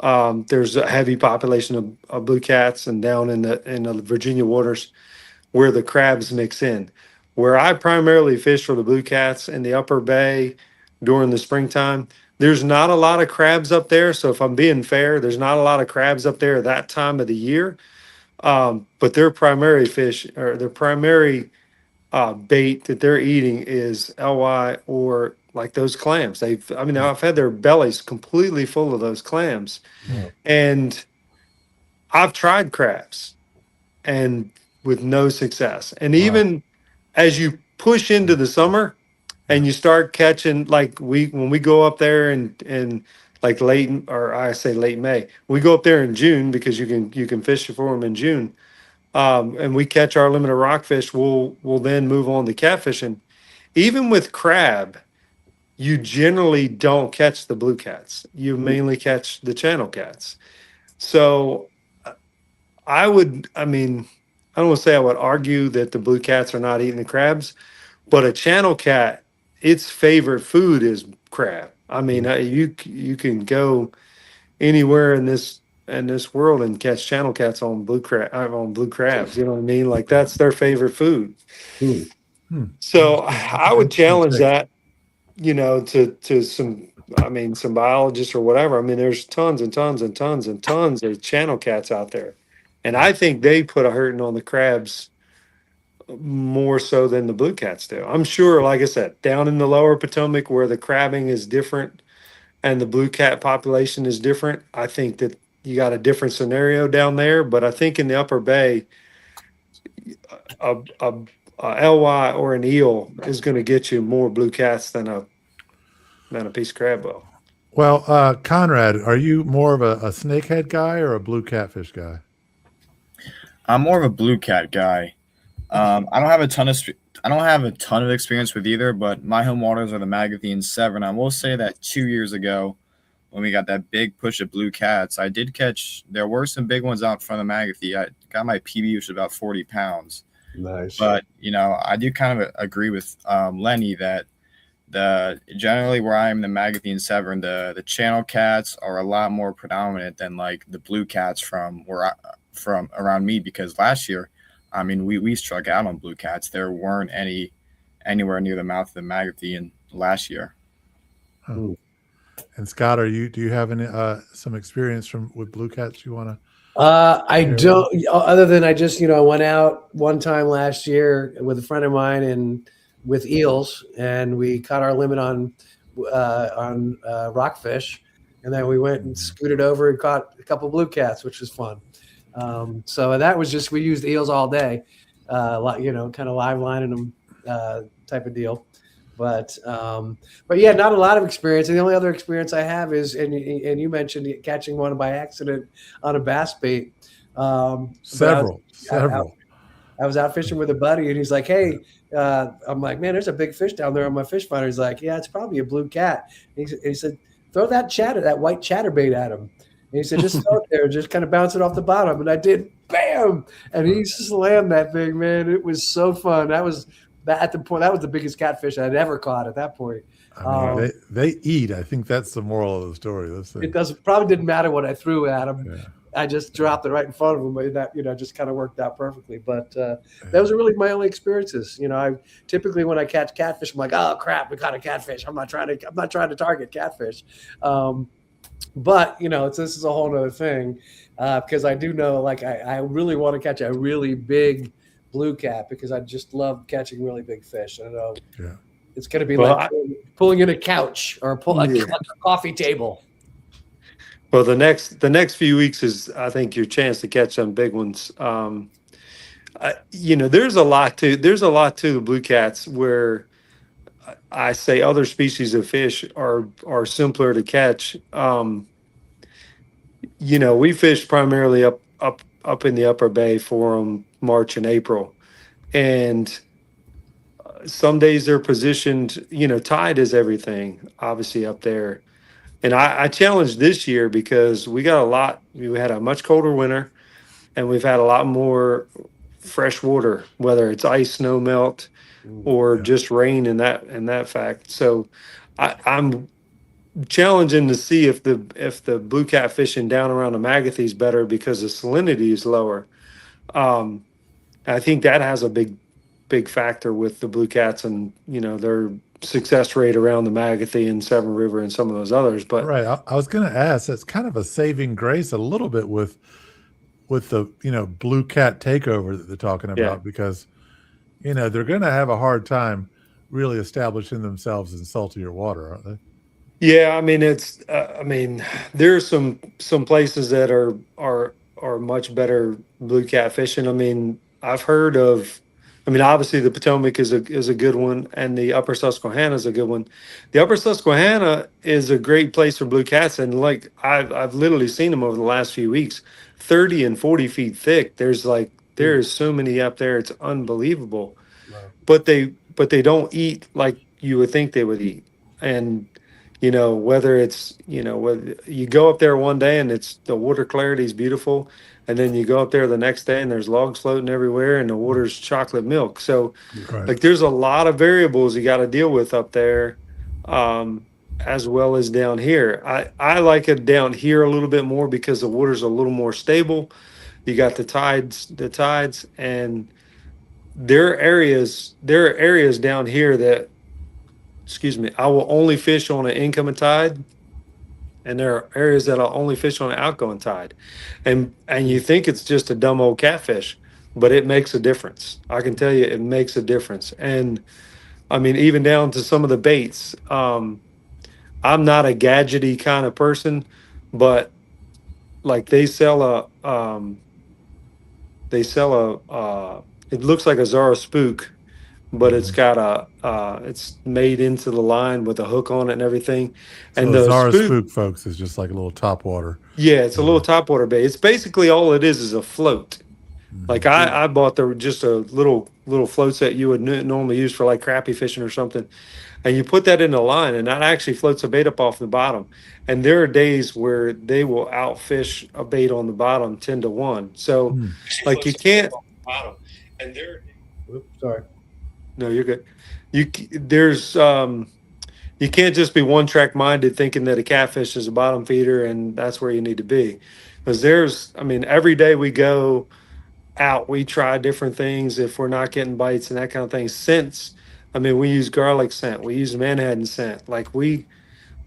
Speaker 4: there's a heavy population of blue cats, and down in the Virginia waters where the crabs mix in. Where I primarily fish for the blue cats in the upper bay during the springtime, there's not a lot of crabs up there. So if I'm being fair, there's not a lot of crabs up there that time of the year. But their primary fish, or their primary bait that they're eating, is LY or like those clams. I've had their bellies completely full of those clams.
Speaker 2: Yeah.
Speaker 4: And I've tried crabs and with no success. And even as you push into the summer and you start catching, like when we go up there and like late May, we go up there in June, because you can fish for them in June. And we catch our limit of rockfish, we'll then move on to catfishing. Even with crab, you generally don't catch the blue cats. You mainly catch the channel cats. So I don't want to say I would argue that the blue cats are not eating the crabs, but a channel cat, its favorite food is crab. I mean, you can go anywhere in this world and catch channel cats on blue crabs. You know what I mean? Like, that's their favorite food. So I would challenge that, to some biologists or whatever. I mean, there's tons and tons and tons and tons of channel cats out there. And I think they put a hurting on the crabs more so than the blue cats do. I'm sure, like I said, down in the lower Potomac, where the crabbing is different and the blue cat population is different, I think that you got a different scenario down there. But I think in the upper bay, a LY or an eel is going to get you more blue cats than a piece of crab will.
Speaker 1: Well, Conrad, are you more of a snakehead guy or a blue catfish guy?
Speaker 3: I'm more of a blue cat guy. I don't have a ton of experience with either, but my home waters are the Mclain 7. I will say that 2 years ago, when we got that big push of blue cats, I did catch. There were some big ones out in front of Mclain. I got my PB, which was about 40 pounds.
Speaker 2: Nice.
Speaker 3: But I do kind of agree with Lenny that generally where I am in the Mclain 7, the channel cats are a lot more predominant than like the blue cats from around me, because last year, I mean, we struck out on blue cats. There weren't anywhere near the mouth of the Mclain last year.
Speaker 1: Huh. And Scott, do you have any some experience with blue cats you want to?
Speaker 2: I don't. Other than I just I went out one time last year with a friend of mine and with eels, and we caught our limit on rockfish, and then we went and scooted over and caught a couple blue cats, which was fun. So that was just, we used eels all day, kind of live lining them type of deal. But yeah, not a lot of experience. And the only other experience I have is, and you mentioned catching one by accident on a bass bait.
Speaker 1: Several.
Speaker 2: I was out fishing with a buddy, and he's like, "Hey," I'm like, "Man, there's a big fish down there on my fish finder." He's like, "Yeah, it's probably a blue cat." He said, "Throw that white chatterbait at him." And he said, "Just throw it there, just kind of bounce it off the bottom." And I did, bam, and he slammed that thing, man. It was so fun. That was the biggest catfish I'd ever caught at that point.
Speaker 1: I mean, they eat. I think that's the moral of the story.
Speaker 2: It probably didn't matter what I threw at him.
Speaker 1: Yeah.
Speaker 2: I just dropped it right in front of him, and that just kind of worked out perfectly. But that was really my only experiences. I typically, when I catch catfish, I'm like, "Oh crap, we caught a catfish." I'm not trying to target catfish. But this is a whole other thing, because I do know, like, I really want to catch a really big blue cat, because I just love catching really big fish. I know it's going to be like pulling in a couch or a coffee table.
Speaker 4: Well, the next few weeks is, I think, your chance to catch some big ones. There's a lot to the blue cats, where I say other species of fish are simpler to catch. We fish primarily up in the upper bay for them March and April, and some days they're positioned. Tide is everything, obviously, up there. And I challenged this year because we had a much colder winter, and we've had a lot more fresh water, whether it's ice, snow melt, or just rain in that fact. So I'm challenging to see if the blue cat fishing down around the Magathy is better because the salinity is lower. I think that has a big factor with the blue cats, and their success rate around the Magathy and Severn River and some of those others. But
Speaker 1: right, I was going to ask, that's kind of a saving grace a little bit with the blue cat takeover that they're talking about, because they're going to have a hard time really establishing themselves in saltier water, aren't they?
Speaker 4: Yeah, I mean, it's there's some places that are much better blue cat fishing. I mean, I've heard of. Obviously the Potomac is a good one, and the Upper Susquehanna is a good one. The Upper Susquehanna is a great place for blue cats, and like I've literally seen them over the last few weeks, 30 and 40 feet thick. There's so many up there, it's unbelievable. Wow. But they don't eat like you would think they would eat, and whether you go up there one day and the water clarity is beautiful, and then you go up there the next day and there's logs floating everywhere and the water's chocolate milk. So there's a lot of variables you got to deal with up there, as well as down here. I like it down here a little bit more because the water's a little more stable. You got the tides, and there are areas down here that, I will only fish on an incoming tide, and there are areas that I'll only fish on an outgoing tide. And you think it's just a dumb old catfish, but it makes a difference. I can tell you it makes a difference. And even down to some of the baits. I'm not a gadgety kind of person, but like they sell it looks like a Zara spook, but it's got it's made into the line with a hook on it and everything.
Speaker 1: So and the Zara spook, folks, is just like a little topwater.
Speaker 4: Yeah, it's a little topwater bait. It's basically all it is a float. Mm-hmm. Like I bought just a little floats that you would normally use for like crappie fishing or something, and you put that in the line, and that actually floats a bait up off the bottom. And there are days where they will outfish a bait on the bottom 10-1. So like you can't. And there.
Speaker 2: Oops, sorry.
Speaker 4: No, you're good. You can't just be one track minded thinking that a catfish is a bottom feeder and that's where you need to be. Because every day we go out, we try different things if we're not getting bites and that kind of thing. Scents, we use garlic scent, we use Manhattan scent. Like we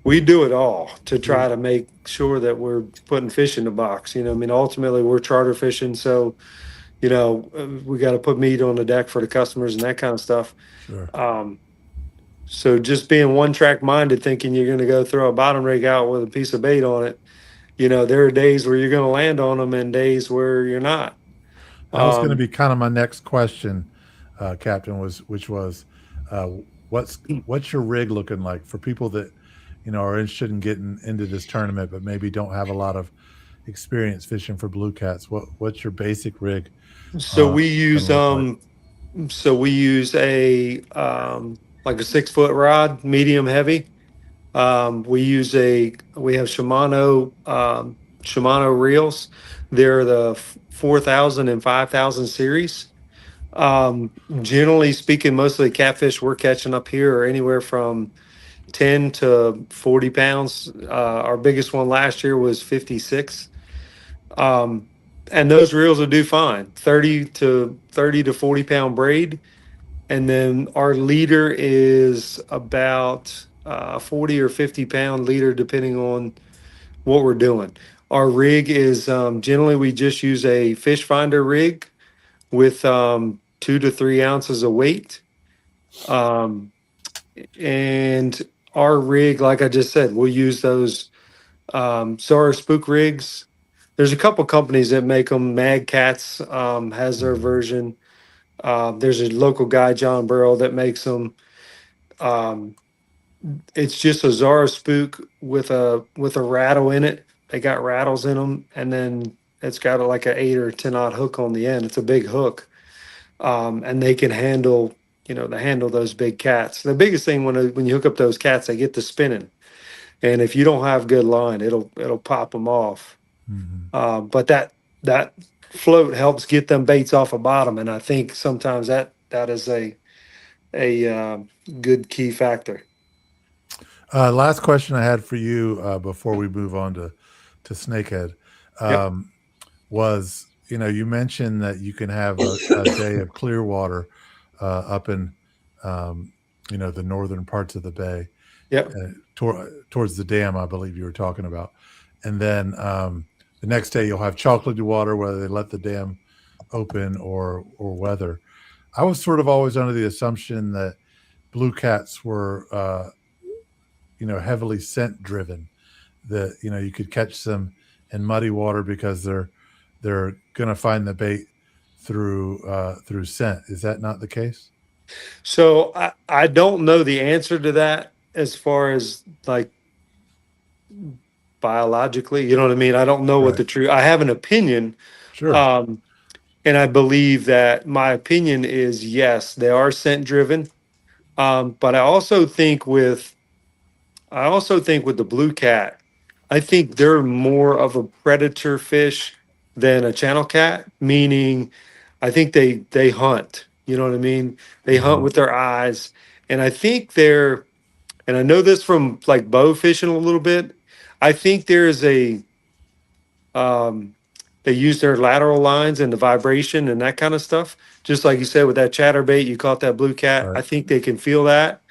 Speaker 4: do it all to try to make sure that we're putting fish in the box. Ultimately we're charter fishing, so we got to put meat on the deck for the customers and that kind of stuff. Sure. So just being one track minded, thinking you're going to go throw a bottom rig out with a piece of bait on it, there are days where you're going to land on them and days where you're not.
Speaker 1: That was going to be kind of my next question, Captain, which was what's your rig looking like for people that, are interested in getting into this tournament, but maybe don't have a lot of, experience fishing for blue cats? What's your basic rig?
Speaker 4: So we use
Speaker 1: gonna
Speaker 4: a like a 6-foot rod, medium heavy. We have Shimano reels. They're the 4,000 and 5,000 series. Generally speaking, most of the catfish we're catching up here are anywhere from 10 to 40 pounds. Our biggest one last year was 56. And those reels will do fine, 30 to 40 pound braid. And then our leader is about 40 or 50 pound leader, depending on what we're doing. Our rig is generally we just use a fish finder rig with 2 to 3 ounces of weight. And our rig, like I just said, we'll use those Zara spook rigs. There's a couple companies that make them. Mag Cats has their version. There's a local guy, John Burrow, that makes them. It's just a Zara spook with a rattle in it. They got rattles in them, and then it's got like an 8 or 10 odd hook on the end. It's a big hook, and they can handle they handle those big cats. The biggest thing when you hook up those cats, they get to spinning, and if you don't have good line, it'll pop them off. But that float helps get them baits off a bottom, and I think sometimes that is a good key factor.
Speaker 1: Last question I had for you before we move on to snakehead was, you mentioned that you can have a day of clear water up in the northern parts of the bay.
Speaker 4: Yep.
Speaker 1: Towards the dam, I believe you were talking about, and then the next day you'll have chocolatey water, whether they let the dam open or whether. I was sort of always under the assumption that blue cats were heavily scent driven, that you could catch them in muddy water because they're going to find the bait through scent. Is that not the case?
Speaker 4: So I don't know the answer to that as far as like biologically, you know what I mean? I don't know what the true, I have an opinion.
Speaker 1: Sure.
Speaker 4: And I believe that my opinion is yes, they are scent driven. But I also think with the blue cat, I think they're more of a predator fish than a channel cat, meaning I think they hunt, you know what I mean? They hunt with their eyes. And I think and I know this from like bow fishing a little bit, I think there's they use their lateral lines and the vibration and that kind of stuff. Just like you said with that chatterbait, you caught that blue cat.
Speaker 1: Right.
Speaker 4: I think they can feel that.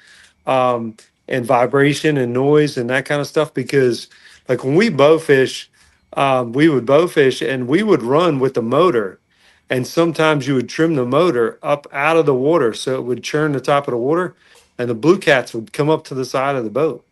Speaker 4: And vibration and noise and that kind of stuff, because like when we bow fish, we would bow fish and we would run with the motor, and sometimes you would trim the motor up out of the water so it would churn the top of the water, and the blue cats would come up to the side of the boat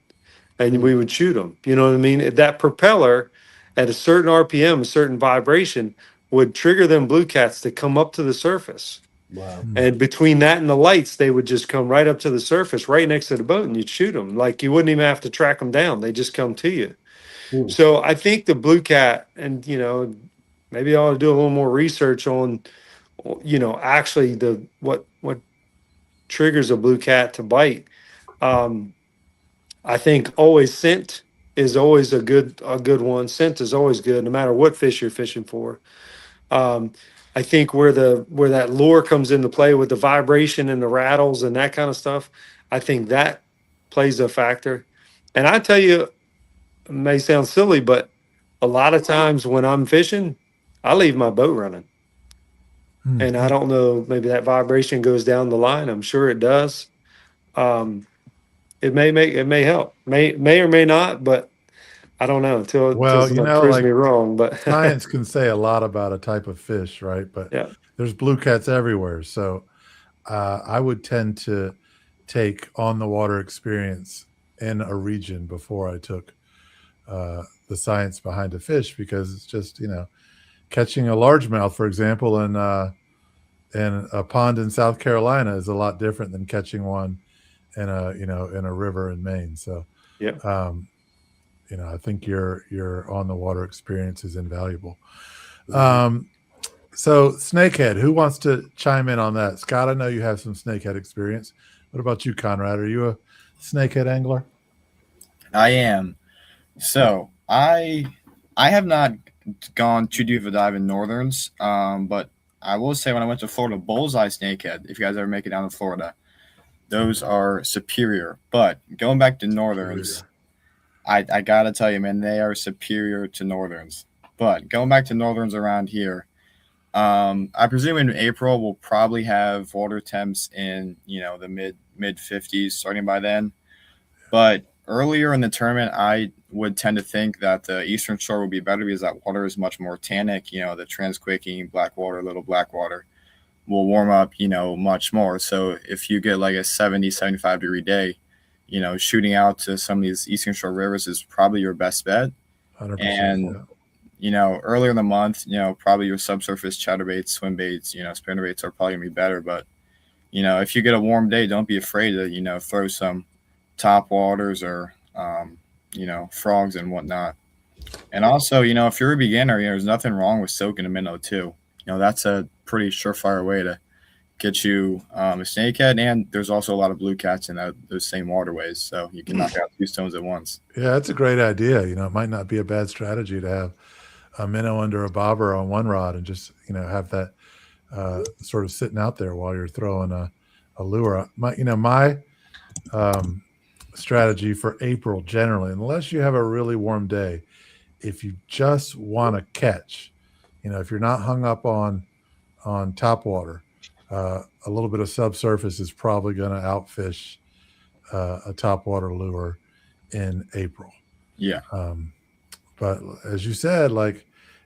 Speaker 4: and we would shoot them. You know what I mean? That propeller at a certain RPM, a certain vibration would trigger them blue cats to come up to the surface.
Speaker 2: Wow.
Speaker 4: And between that and the lights, they would just come right up to the surface, right next to the boat, and you'd shoot them. Like you wouldn't even have to track them down. They just come to you. So I think the blue cat, and maybe I ought to do a little more research on, actually what triggers a blue cat to bite. I think always scent is always a good one. Scent is always good, no matter what fish you're fishing for. I think where that lure comes into play with the vibration and the rattles and that kind of stuff, I think that plays a factor. And I tell you, it may sound silly, but a lot of times when I'm fishing, I leave my boat running. And I don't know, maybe that vibration goes down the line. I'm sure it does. It may help, may or may not, but I don't know until someone proves me wrong. But
Speaker 1: science can say a lot about a type of fish, right? But there's blue cats everywhere. So I would tend to take on the water experience in a region before I took the science behind a fish, because it's just, catching a largemouth, for example, in a pond in South Carolina is a lot different than catching one in a river in Maine. So, I think your on the water experience is invaluable. So snakehead, who wants to chime in on that? Scott, I know you have some snakehead experience. What about you, Conrad? Are you a snakehead angler?
Speaker 3: I am. So I have not gone too deep of a dive in northerns, but I will say when I went to Florida, bullseye snakehead, if you guys ever make it down to Florida, those are superior. But going back to northerns, I gotta tell you, man, they are superior to northerns. But going back to northerns around here, I presume in April we'll probably have water temps in the mid 50s starting by then. But earlier in the tournament, I would tend to think that the eastern shore would be better because that water is much more tannic. The transquaking black water, little black water, will warm up much more. So if you get like a 70, 75 degree day, shooting out to some of these eastern shore rivers is probably your best bet.
Speaker 1: 100%,
Speaker 3: and earlier in the month, probably your subsurface chatterbaits, swim baits, spinnerbaits are probably gonna be better. But if you get a warm day, don't be afraid to throw some top waters or frogs and whatnot. And also, if you're a beginner, there's nothing wrong with soaking a minnow too. That's a pretty surefire way to get you a snakehead, and there's also a lot of blue cats in those same waterways, so you can knock out 2 stones at once.
Speaker 1: Yeah, that's a great idea. It might not be a bad strategy to have a minnow under a bobber on one rod and just have that sort of sitting out there while you're throwing a lure. My strategy for April generally, unless you have a really warm day, if you just want to catch, if you're not hung up on top water, a little bit of subsurface is probably going to outfish a top water lure in April.
Speaker 3: Yeah.
Speaker 1: But as you said,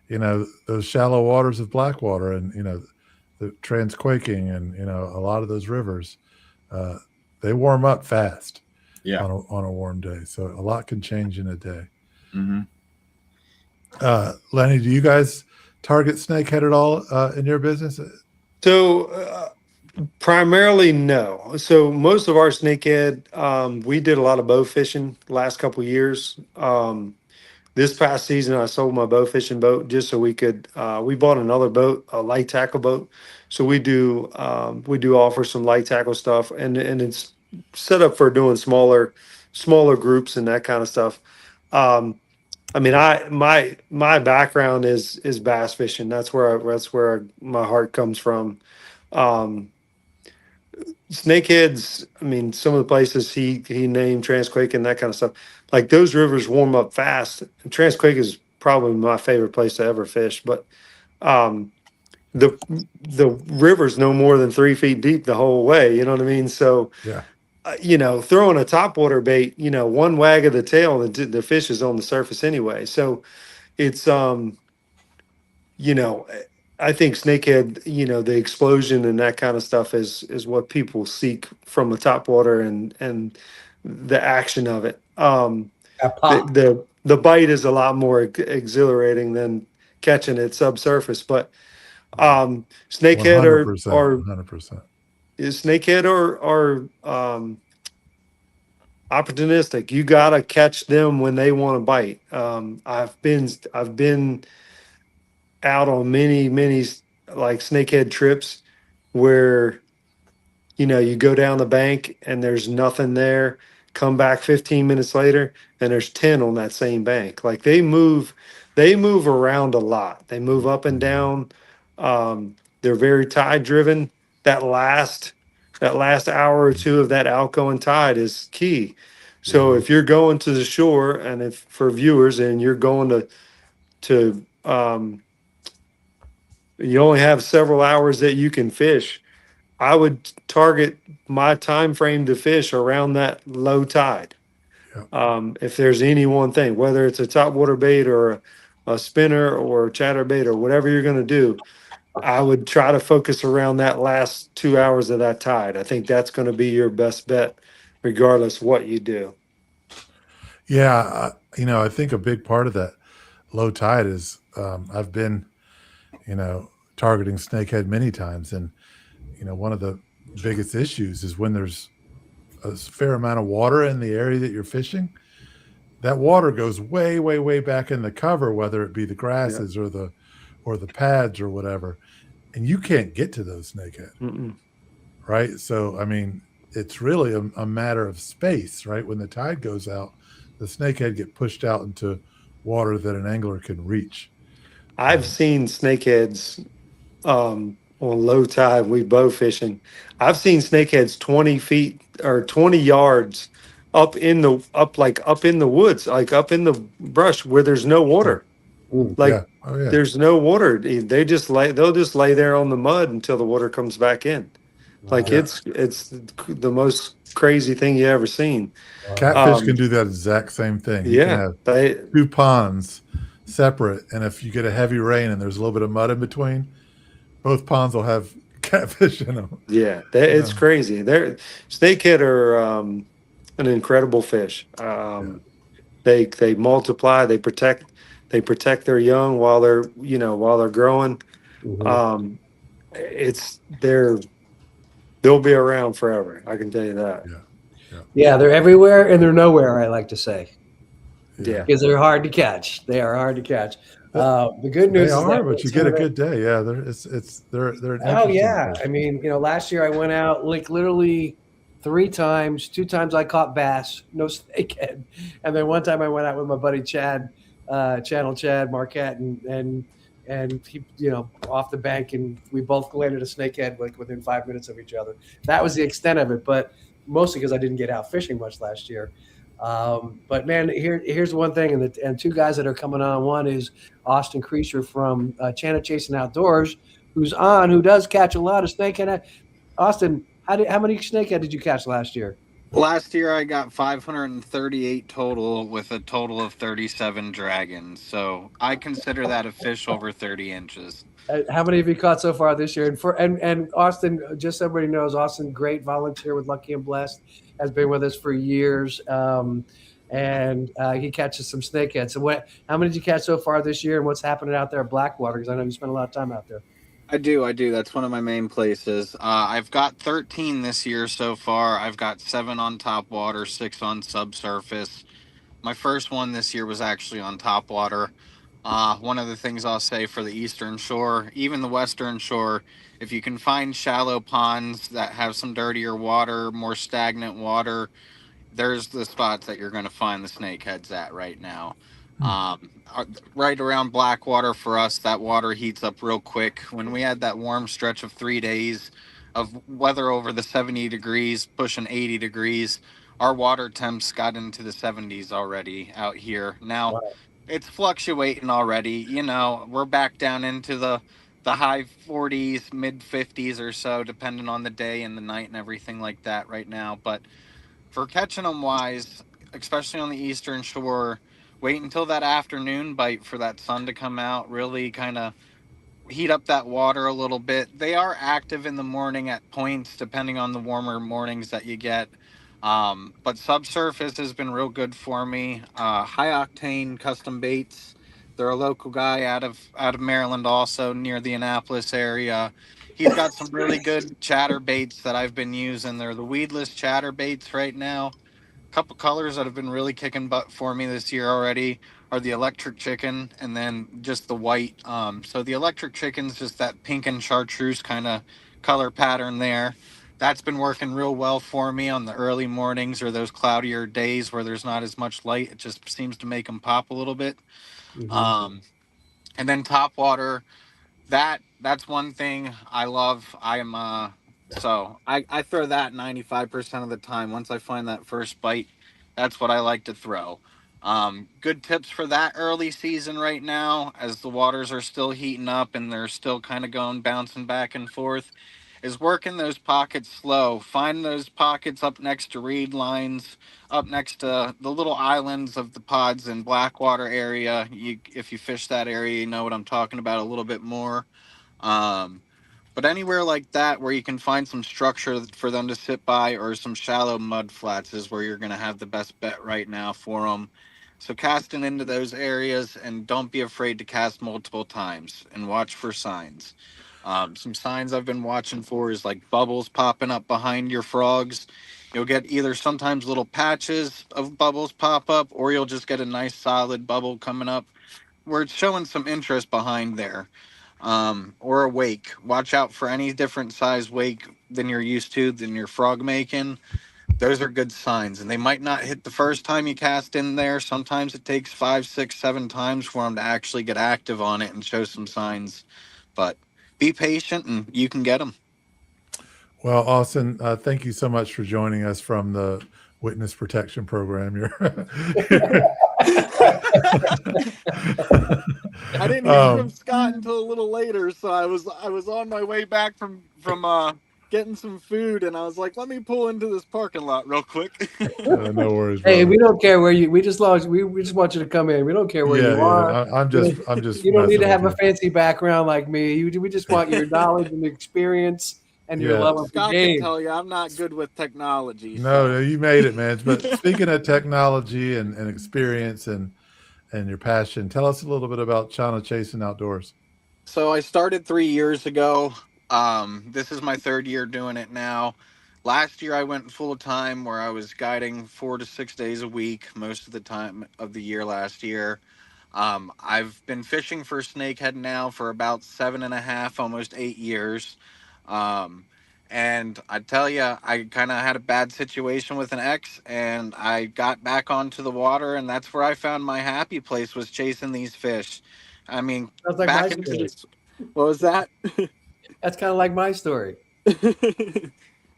Speaker 1: those shallow waters of Blackwater and, the transquaking and, a lot of those rivers, they warm up fast on a warm day. So a lot can change in a day.
Speaker 3: Mm-hmm.
Speaker 1: Lenny, do you guys target snakehead at all in your business?
Speaker 4: So primarily no. So most of our snakehead, we did a lot of bow fishing the last couple of years. This past season, I sold my bow fishing boat just so we could. We bought another boat, a light tackle boat. So we do offer some light tackle stuff, and it's set up for doing smaller groups and that kind of stuff. My background is bass fishing. That's where my heart comes from. Snakeheads, some of the places he named, Transquake and that kind of stuff, like those rivers warm up fast. And Transquake is probably my favorite place to ever fish, but the river's no more than 3 feet deep the whole way. You know what I mean? So
Speaker 1: yeah,
Speaker 4: throwing a topwater bait, one wag of the tail, the fish is on the surface anyway. So it's I think snakehead, the explosion and that kind of stuff is what people seek from the top water and the action of it. The bite is a lot more exhilarating than catching it subsurface, but snakehead
Speaker 1: 100%.
Speaker 4: Is snakehead or opportunistic. You gotta catch them when they want to bite. I've been out on many like snakehead trips where you go down the bank and there's nothing there, come back 15 minutes later and there's 10 on that same bank. Like they move around a lot. They move up and down. They're very tide driven. That last hour or two of that outgoing tide is key. So if you're going to the shore, and if for viewers and you're going to you only have several hours that you can fish, I would target my time frame to fish around that low tide. Yep. If there's any one thing, whether it's a topwater bait or a spinner or a chatterbait or whatever you're going to do, I would try to focus around that last 2 hours of that tide. I think that's going to be your best bet, regardless what you do.
Speaker 1: Yeah, I think a big part of that low tide is I've been targeting snakehead many times, and one of the biggest issues is when there's a fair amount of water in the area that you're fishing, that water goes way, way, way back in the cover, whether it be the grasses or the pads or whatever, and you can't get to those snakehead. Right. So I mean, it's really a matter of space, right? When the tide goes out, the snakehead get pushed out into water that an angler can reach.
Speaker 4: I've seen snakeheads on low tide. We bow fishing. I've seen snakeheads 20 feet or 20 yards up in the woods, like up in the brush where there's no water. Like there's no water. They'll just lay there on the mud until the water comes back in. Like it's the most crazy thing you ever seen.
Speaker 1: Catfish can do that exact same thing. You can have two ponds separate, and if you get a heavy rain and there's a little bit of mud in between, both ponds will have catfish in them.
Speaker 4: Yeah, it's crazy. Snakehead are an incredible fish. They multiply. They protect their young while they're growing. They'll be around forever. I can tell you that.
Speaker 2: Yeah, they're everywhere and they're nowhere, I like to say.
Speaker 4: Yeah,
Speaker 2: because they're hard to catch. They are hard to catch. The good news is that
Speaker 1: but you get a good day. Yeah, they're.
Speaker 2: Oh yeah, fish. I mean, last year I went out like literally 3 times. 2 times I caught bass, no snakehead, and then one time I went out with my buddy Chad, Channel Chad Marquette, and he, off the bank, and we both landed a snakehead like within 5 minutes of each other. That was the extent of it, but mostly because I didn't get out fishing much last year. But man, here's one thing, and 2 guys that are coming on. One is Austin Kreisher from Channa Chasin Outdoors, who does catch a lot of snakehead. Austin, how many snakehead did you catch last year?
Speaker 5: Last year I got 538 total with a total of 37 dragons. So I consider that a fish over 30 inches.
Speaker 2: How many have you caught so far this year? And Austin, just so everybody knows, Austin, great volunteer with Lucky and Blessed, has been with us for years, and he catches some snakeheads. So how many did you catch so far this year, and what's happening out there at Blackwater? Because I know you spend a lot of time out there.
Speaker 5: I do. That's one of my main places. I've got 13 this year so far. I've got 7 on top water, 6 on subsurface. My first one this year was actually on top water. One of the things I'll say for the Eastern Shore, even the Western Shore, if you can find shallow ponds that have some dirtier water, more stagnant water, there's the spots that you're going to find the snakeheads at right now. Right around Blackwater for us, that water heats up real quick. When we had that warm stretch of 3 days of weather over the 70 degrees, pushing 80 degrees, our water temps got into the 70s already out here. Now, it's fluctuating already. We're back down into the high 40s, mid 50s or so, depending on the day and the night and everything like that right now. But for catching them wise, especially on the Eastern Shore, wait until that afternoon bite for that sun to come out, really kind of heat up that water a little bit. They are active in the morning at points, depending on the warmer mornings that you get. But subsurface has been real good for me. High Octane Custom Baits. They're a local guy out of Maryland, also near the Annapolis area. He's got some really good chatter baits that I've been using. They're the weedless chatter baits right now. A couple colors that have been really kicking butt for me this year already are the electric chicken and then just the white. So the electric chicken's just that pink and chartreuse kind of color pattern there. That's been working real well for me on the early mornings or those cloudier days where there's not as much light. It just seems to make them pop a little bit. And then top water, that's one thing I love. I throw that 95% of the time. Once I find that first bite, that's what I like to throw. Good tips for that early season right now, as the waters are still heating up and they're still kind of bouncing back and forth, is working those pockets slow. Find those pockets up next to reed lines, up next to the little islands of the pods in Blackwater area. If you fish that area, you know what I'm talking about a little bit more. But anywhere like that where you can find some structure for them to sit by, or some shallow mud flats, is where you're going to have the best bet right now for them. So casting into those areas, and don't be afraid to cast multiple times and watch for signs. Some signs I've been watching for is like bubbles popping up behind your frogs. You'll get either sometimes little patches of bubbles pop up, or you'll just get a nice solid bubble coming up where it's showing some interest behind there. Or a wake. Watch out for any different size wake than you're used to, than your frog making. Those are good signs, and they might not hit the first time you cast in there. Sometimes it takes 5, 6, 7 times for them to actually get active on it and show some signs. But be patient, and you can get them.
Speaker 1: Well, Austin, thank you so much for joining us from the Witness Protection Program.
Speaker 5: I didn't hear from Scott until a little later, so I was on my way back from getting some food, and I was like, let me pull into this parking lot real quick.
Speaker 1: No worries.
Speaker 2: Hey,
Speaker 1: brother.
Speaker 2: we don't care where you. We just want you to come in. We don't care where you are.
Speaker 1: I'm just.
Speaker 2: You don't need to have
Speaker 1: a
Speaker 2: a fancy background like me. We just want your knowledge and experience and your love of the
Speaker 5: Scott
Speaker 2: game.
Speaker 5: can tell you I'm not good with technology.
Speaker 1: No, you made it, man. But speaking of technology and experience and your passion, tell us a little bit about Channa Chasin Outdoors.
Speaker 5: So I started 3 years ago. This is my 3rd year doing it now. Last year I went full time, where I was guiding 4 to 6 days a week most of the time of the year last year. I've been fishing for snakehead now for about 7.5, almost 8 years. And I tell you, I kind of had a bad situation with an ex, and I got back onto the water, and that's where I found my happy place, was chasing these fish. I mean,
Speaker 2: Sounds like
Speaker 5: back
Speaker 2: my
Speaker 5: into
Speaker 2: story.
Speaker 5: this. What was that?
Speaker 2: That's kind of like my story.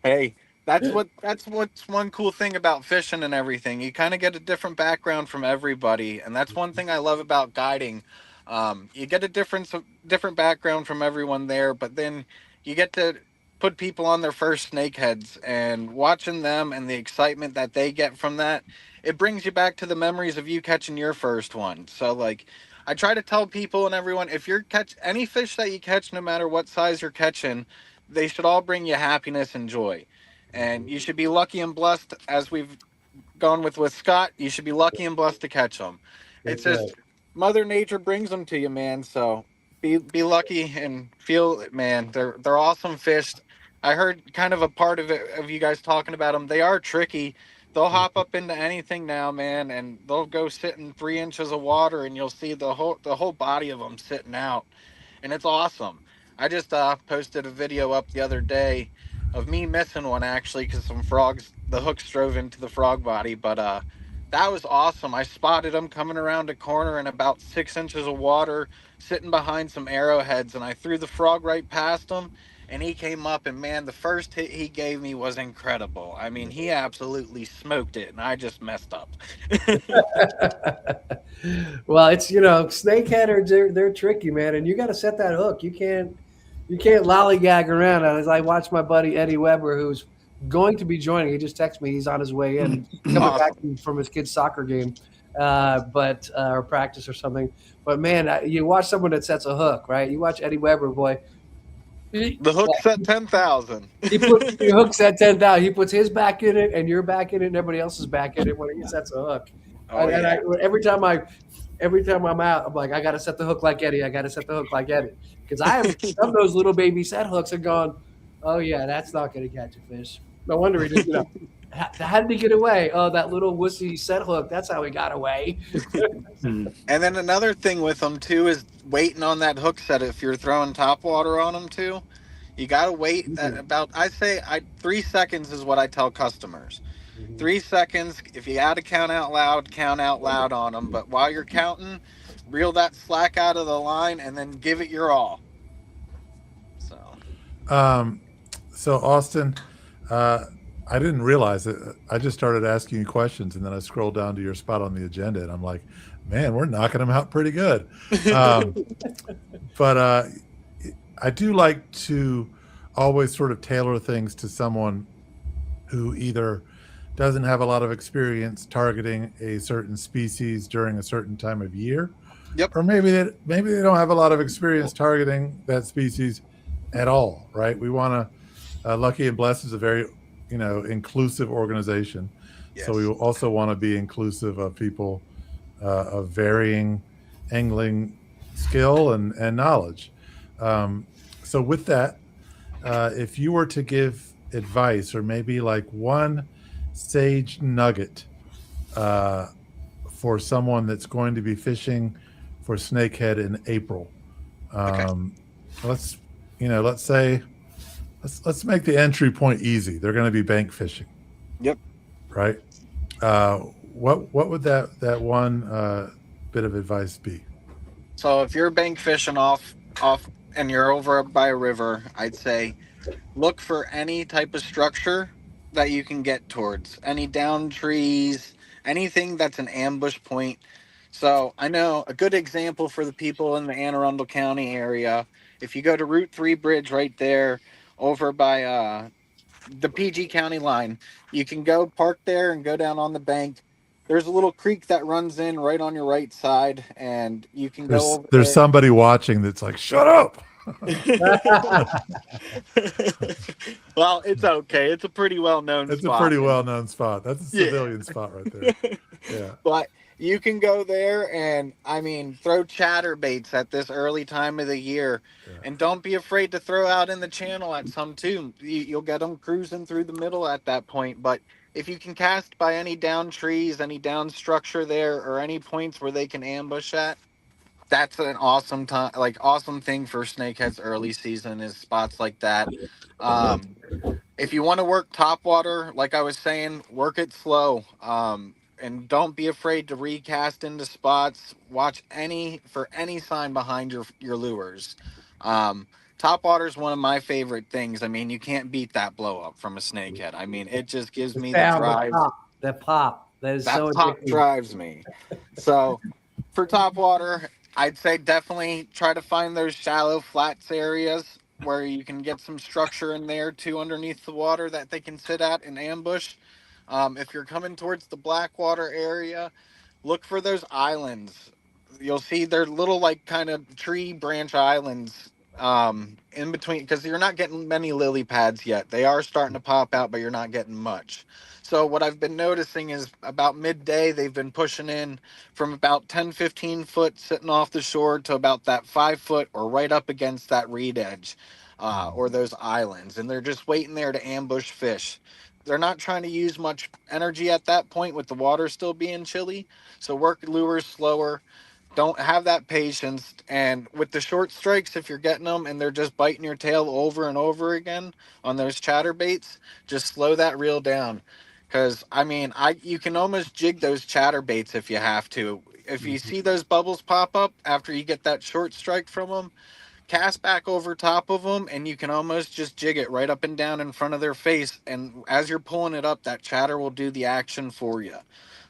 Speaker 5: Hey, that's what's one cool thing about fishing and everything. You kind of get a different background from everybody, and that's one thing I love about guiding. You get a different background from everyone there, but then you get to put people on their first snakeheads, and watching them and the excitement that they get from that, it brings you back to the memories of you catching your first one. So like, I try to tell people and everyone, if you're catch any fish that you catch, no matter what size you're catching, they should all bring you happiness and joy. And you should be lucky and blessed, as we've gone with Scott. You should be lucky and blessed to catch them. It's just Mother Nature brings them to you, man. So be lucky and feel it, man. They're awesome fish. I heard kind of a part of it of you guys talking about them. They are tricky. They'll hop up into anything now, man, and they'll go sit in 3 inches of water, and you'll see the whole body of them sitting out, and it's awesome. I just posted a video up the other day of me missing one, actually, because the hooks drove into the frog body, but that was awesome. I spotted him coming around a corner in about 6 inches of water, sitting behind some arrowheads, and I threw the frog right past him, and he came up, and man, the first hit he gave me was incredible. I mean, he absolutely smoked it, and I just messed up.
Speaker 2: Well, it's snakehead they're tricky, man, and you got to set that hook. You can't lollygag around. As I watched my buddy Eddie Weber, who's going to be joining. He just texted me. He's on his way in, coming back from his kid's soccer game, or practice or something. But man, you watch someone that sets a hook, right? You watch Eddie Weber, boy.
Speaker 5: The hook's at 10,000.
Speaker 2: Your hook's at 10,000. He puts his back in it, and your back in it, and everybody else's back in it when he sets a hook. Every time I'm out, I'm like, I got to set the hook like Eddie. I got to set the hook like Eddie, because I have some of those little baby set hooks are gone. Oh yeah, that's not going to catch a fish. No wonder he didn't. How did he get away? Oh, that little wussy set hook. That's how he got away.
Speaker 5: And then another thing with them too is waiting on that hook set. If you're throwing top water on them too, you got to wait about. 3 seconds is what I tell customers. 3 seconds. If you got to count out loud on them. But while you're counting, reel that slack out of the line and then give it your all.
Speaker 1: So Austin, I didn't realize it. I just started asking you questions, and then I scrolled down to your spot on the agenda, and I'm like, man, we're knocking them out pretty good. But I do like to always sort of tailor things to someone who either doesn't have a lot of experience targeting a certain species during a certain time of year, or maybe they don't have a lot of experience targeting that species at all, right? We want to, Lucky and Blessed is a very, inclusive organization. Yes. So we also want to be inclusive of people of varying angling skill and knowledge. So with that, if you were to give advice, or maybe like one sage nugget for someone that's going to be fishing for snakehead in April? Let's make the entry point easy. They're going to be bank fishing.
Speaker 5: Yep.
Speaker 1: Right. What would that one bit of advice be?
Speaker 5: So if you're bank fishing off and you're over by a river, I'd say look for any type of structure that you can get towards. Any down trees, anything that's an ambush point. So I know a good example for the people in the Anne Arundel County area. If you go to Route 3 Bridge right there over by the PG County line, you can go park there and go down on the bank. There's a little creek that runs in right on your right side, and you can go over
Speaker 1: there's
Speaker 5: there.
Speaker 1: somebody watching that's like, shut up.
Speaker 5: Well, it's okay. It's a pretty well-known spot.
Speaker 1: It's a pretty well-known spot. That's a civilian spot right there. Yeah.
Speaker 5: But you can go there and, I mean, throw chatterbaits at this early time of the year. Yeah. And don't be afraid to throw out in the channel at some, too. You'll get them cruising through the middle at that point. But if you can cast by any down trees, any down structure there, or any points where they can ambush at, that's an awesome time, awesome thing for snakeheads early season is spots like that. If you want to work topwater, like I was saying, work it slow. And don't be afraid to recast into spots. Watch for any sign behind your lures. Topwater is one of my favorite things. I mean, you can't beat that blow up from a snakehead. I mean, it just gives me the drive.
Speaker 2: That pop. That
Speaker 5: pop drives me. So for topwater, I'd say definitely try to find those shallow flats areas where you can get some structure in there too underneath the water that they can sit at and ambush. If you're coming towards the Blackwater area, look for those islands. You'll see they're little kind of tree branch islands in between, because you're not getting many lily pads yet. They are starting to pop out, but you're not getting much. So what I've been noticing is about midday, they've been pushing in from about 10, 15 foot sitting off the shore to about that 5 foot or right up against that reed edge or those islands. And they're just waiting there to ambush fish. They're not trying to use much energy at that point with the water still being chilly. So work lures slower. Don't have that patience. And with the short strikes, if you're getting them and they're just biting your tail over and over again on those chatterbaits, just slow that reel down. Because, I mean, you can almost jig those chatterbaits if you have to. If you see those bubbles pop up after you get that short strike from them, cast back over top of them, and you can almost just jig it right up and down in front of their face. And as you're pulling it up, that chatter will do the action for you.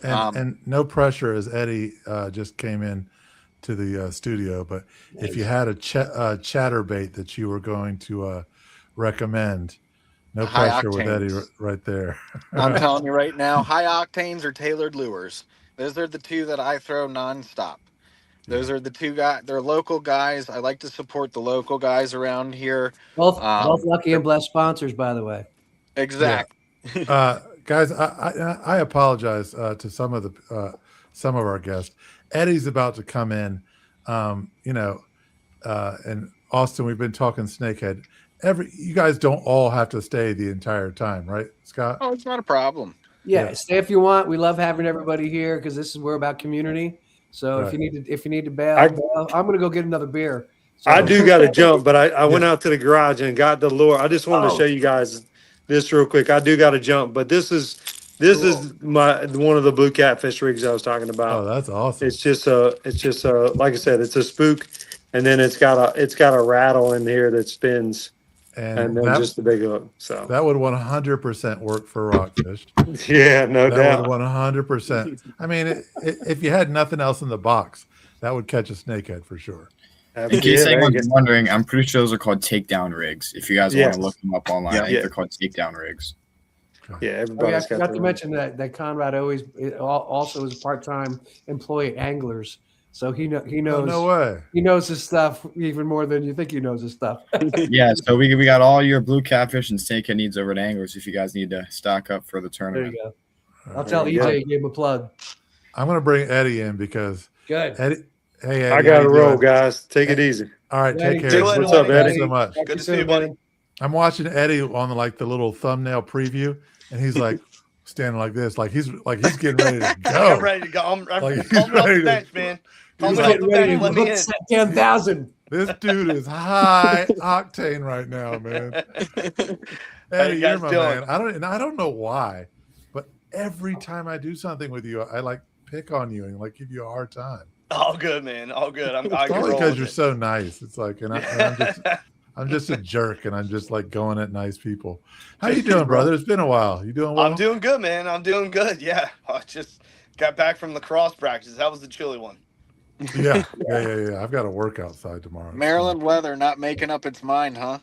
Speaker 1: And no pressure, as Eddie just came in to the studio. But if you had a chatterbait that you were going to recommend, no pressure with Eddie right there.
Speaker 5: I'm telling you right now, high octanes or tailored lures. Those are the two that I throw nonstop. Those are the two guys. They're local guys. I like to support the local guys around here.
Speaker 2: Both lucky and blessed sponsors, by the way.
Speaker 5: Exactly.
Speaker 1: Yeah. Guys, I apologize to some of our guests. Eddie's about to come in. And Austin, we've been talking snakehead. You guys don't all have to stay the entire time, right, Scott?
Speaker 5: Oh, it's not a problem.
Speaker 2: Yeah, stay if you want. We love having everybody here because we're about community. So if you need to bail, I'm going to go get another beer. So.
Speaker 4: I do got to jump, but I went out to the garage and got the lure. I just wanted to show you guys this real quick. I do got to jump, but this is one of the blue catfish rigs I was talking about.
Speaker 1: Oh, that's awesome.
Speaker 4: It's just like I said, it's a spook, and then it's got a rattle in here that spins. And then just a big hook. So
Speaker 1: that would 100% work for rockfish.
Speaker 4: Yeah, no doubt.
Speaker 1: That would 100%. I mean, if you had nothing else in the box, that would catch a snakehead for sure.
Speaker 3: In case anyone's wondering, I'm pretty sure those are called takedown rigs. If you guys want to look them up online, I think they're called takedown rigs.
Speaker 4: Yeah, everybody's
Speaker 2: I forgot to mention that Conrad also is a part-time employee at Anglers. So he knows.
Speaker 1: Oh, no way.
Speaker 2: He knows his stuff even more than you think he knows his stuff.
Speaker 3: Yeah, so we got all your blue catfish and snakehead needs over at Anglers if you guys need to stock up for the tournament.
Speaker 2: There you go. I'll tell EJ give him a plug.
Speaker 1: I'm going to bring Eddie in because
Speaker 2: Eddie,
Speaker 4: I got to roll, guys. Take it easy.
Speaker 1: All right, take care.
Speaker 4: What's up, Eddie?
Speaker 1: Thanks so much.
Speaker 6: Good to see you, buddy.
Speaker 1: I'm watching Eddie on the little thumbnail preview, and he's like, standing like this, like he's getting ready to go.
Speaker 6: I'm ready to go. I'm
Speaker 1: Like, he's
Speaker 6: calling off
Speaker 1: ready
Speaker 6: the
Speaker 1: to-
Speaker 6: bench, man.
Speaker 1: He's
Speaker 6: Calling
Speaker 1: like,
Speaker 6: off the bench. Let me in.
Speaker 2: Let's set 10,000.
Speaker 1: This dude is high octane right now, man.
Speaker 6: How
Speaker 1: Eddie,
Speaker 6: you
Speaker 1: you're
Speaker 6: guys
Speaker 1: my
Speaker 6: doing?
Speaker 1: man. I don't know why, but every time I do something with you, I like pick on you and like give you a hard time.
Speaker 6: All good, man. All good. I
Speaker 1: It's
Speaker 6: can
Speaker 1: probably
Speaker 6: roll
Speaker 1: because
Speaker 6: with
Speaker 1: you're
Speaker 6: it.
Speaker 1: so nice. It's like, and I'm just a jerk, and I'm just like going at nice people. How you doing, brother? It's been a while. You doing well?
Speaker 6: I'm doing good, man. I'm doing good. Yeah. I just got back from lacrosse practice. That was the chilly one.
Speaker 1: Yeah. I've got to work outside tomorrow.
Speaker 5: Maryland weather not making up its mind, huh?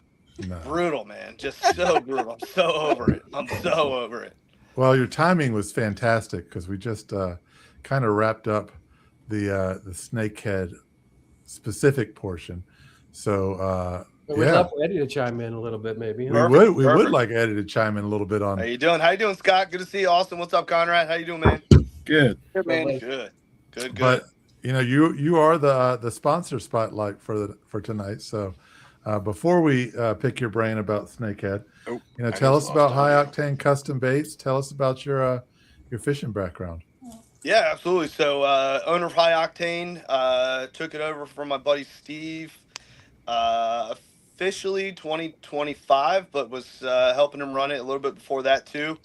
Speaker 1: No.
Speaker 6: Brutal, man. Just so brutal. I'm so over it. I'm so over it.
Speaker 1: Well, your timing was fantastic because we just kind of wrapped up the snakehead specific portion. So
Speaker 2: We'd love for Eddie to chime in a little bit, maybe.
Speaker 1: we
Speaker 2: Huh?
Speaker 1: would
Speaker 6: Perfect.
Speaker 1: like Eddie to chime in a little bit on.
Speaker 6: How you doing? How you doing, Scott? Good to see you. Austin, what's up, Conrad? How you doing, man?
Speaker 3: Good.
Speaker 5: Good, man.
Speaker 6: Good.
Speaker 1: But you know, you are the sponsor spotlight for tonight. So before we pick your brain about snakehead,
Speaker 5: Oh,
Speaker 1: you know,
Speaker 5: I
Speaker 1: tell
Speaker 5: just
Speaker 1: us about
Speaker 5: lost
Speaker 1: high
Speaker 5: everything.
Speaker 1: octane custom baits. Tell us about your fishing background.
Speaker 6: Yeah, absolutely. So owner of High Octane, took it over from my buddy Steve officially 2025, but was helping him run it a little bit before that too.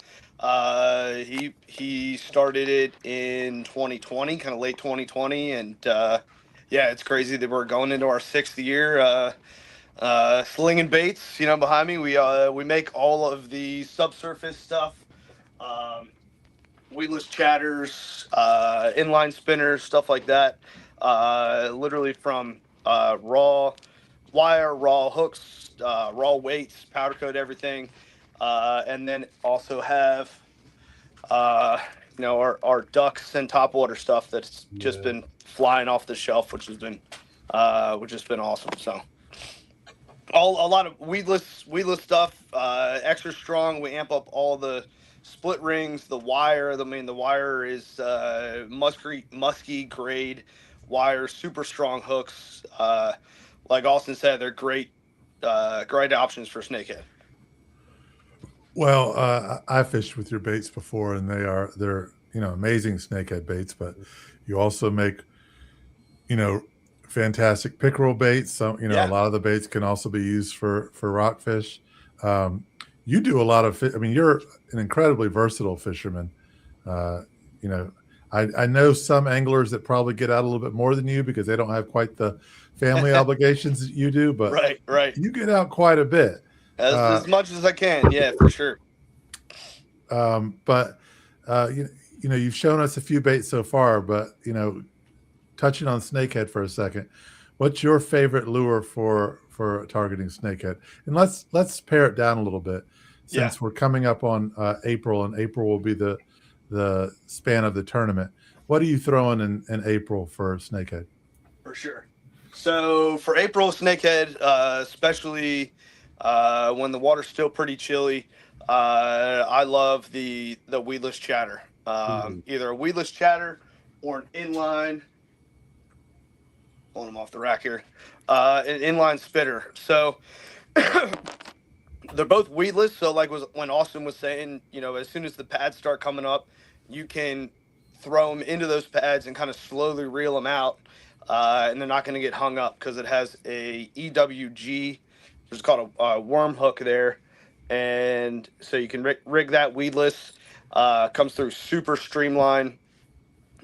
Speaker 6: He started it in 2020, kind of late 2020, and yeah, it's crazy that we're going into our 6th year. Slinging baits, you know, behind me. We make all of the subsurface stuff. Weedless chatters, inline spinners, stuff like that. Literally from raw wire, raw hooks, raw weights, powder coat, everything. And then also have, you know, our ducks and topwater stuff that's just been flying off the shelf, which has been awesome. So a lot of weedless stuff, extra strong. We amp up all the split rings, the wire. The wire is musky grade wire, super strong hooks. Like Austin said, they're great options for snakehead.
Speaker 1: Well, I fished with your baits before, and they're you know, amazing snakehead baits. But you also make, you know, fantastic pickerel baits. So you know,
Speaker 6: Yeah.
Speaker 1: a lot of the baits can also be used for rockfish. You do a lot of I mean, you're an incredibly versatile fisherman. You know, I know some anglers that probably get out a little bit more than you because they don't have quite the family obligations that you do, but
Speaker 6: Right.
Speaker 1: you get out quite a bit.
Speaker 6: As much as I can, yeah, for sure.
Speaker 1: But you know, you've shown us a few baits so far, but you know, touching on snakehead for a second, what's your favorite lure for targeting snakehead? And let's pare it down a little bit since we're coming up on April, and April will be the span of the tournament. What are you throwing in April for snakehead?
Speaker 6: For sure. So for April snakehead, especially when the water's still pretty chilly, I love the weedless chatter. Either a weedless chatter or an inline. Pulling them off the rack here. An inline spinner. So they're both weedless. So like when Austin was saying, you know, as soon as the pads start coming up, you can throw them into those pads and kind of slowly reel them out. And they're not going to get hung up because it has a EWG. It's called a worm hook there. And so you can rig that weedless. Comes through super streamlined.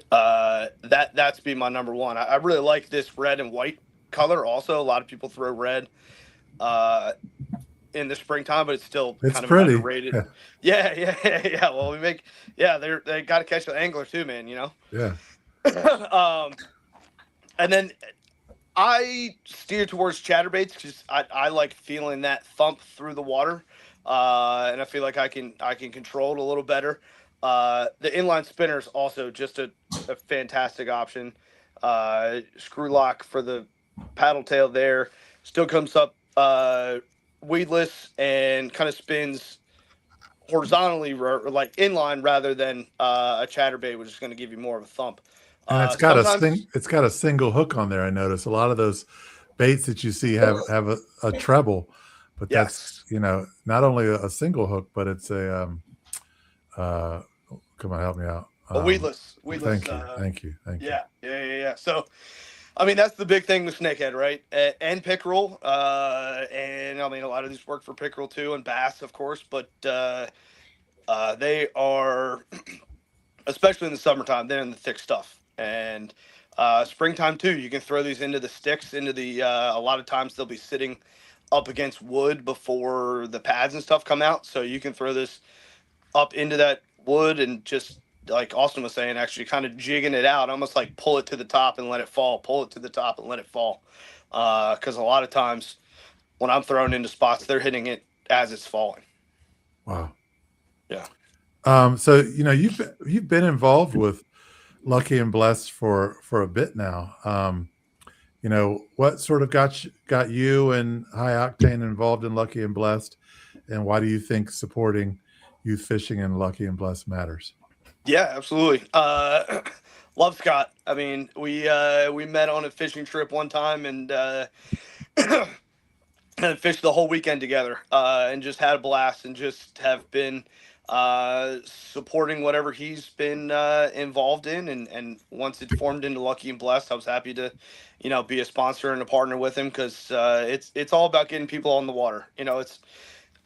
Speaker 6: That's be my number one. I really like this red and white color. Also, a lot of people throw red in the springtime, but it's still kind of
Speaker 1: pretty.
Speaker 6: underrated. Yeah. Well, they got to catch the angler too, man. You know.
Speaker 1: Yeah.
Speaker 6: And then I steer towards chatterbaits because I like feeling that thump through the water, and I feel like I can control it a little better. The inline spinner is also just a fantastic option. Screw lock for the paddle tail there. Still comes up weedless and kind of spins horizontally, like inline, rather than a chatterbait, which is going to give you more of a thump.
Speaker 1: And it's got a single hook on there. I notice a lot of those baits that you see have a treble, but that's, you know, not only a single hook, but it's a come on, help me out.
Speaker 6: Weedless.
Speaker 1: Thank you.
Speaker 6: Yeah. So, I mean, that's the big thing with snakehead, right? And pickerel. And I mean, a lot of these work for pickerel too, and bass, of course. But they are, especially in the summertime, they're in the thick stuff. And springtime too, you can throw these into the sticks, into the. A lot of times they'll be sitting up against wood before the pads and stuff come out, so you can throw this up into that wood and just, like Austin was saying, actually kind of jigging it out, almost like pull it to the top and let it fall, pull it to the top and let it fall. Because a lot of times when I'm throwing into spots, they're hitting it as it's falling.
Speaker 1: Wow.
Speaker 6: Yeah.
Speaker 1: So you've been involved with Lucky and Blessed for a bit now. What sort of got you and High Octane involved in Lucky and Blessed, and why do you think supporting youth fishing in Lucky and Blessed matters?
Speaker 6: Yeah, absolutely. Love Scott. I mean, we met on a fishing trip one time and and fished the whole weekend together, and just had a blast, and just have been supporting whatever he's been involved in, and once it formed into Lucky and Blessed, I was happy to be a sponsor and a partner with him, because it's all about getting people on the water.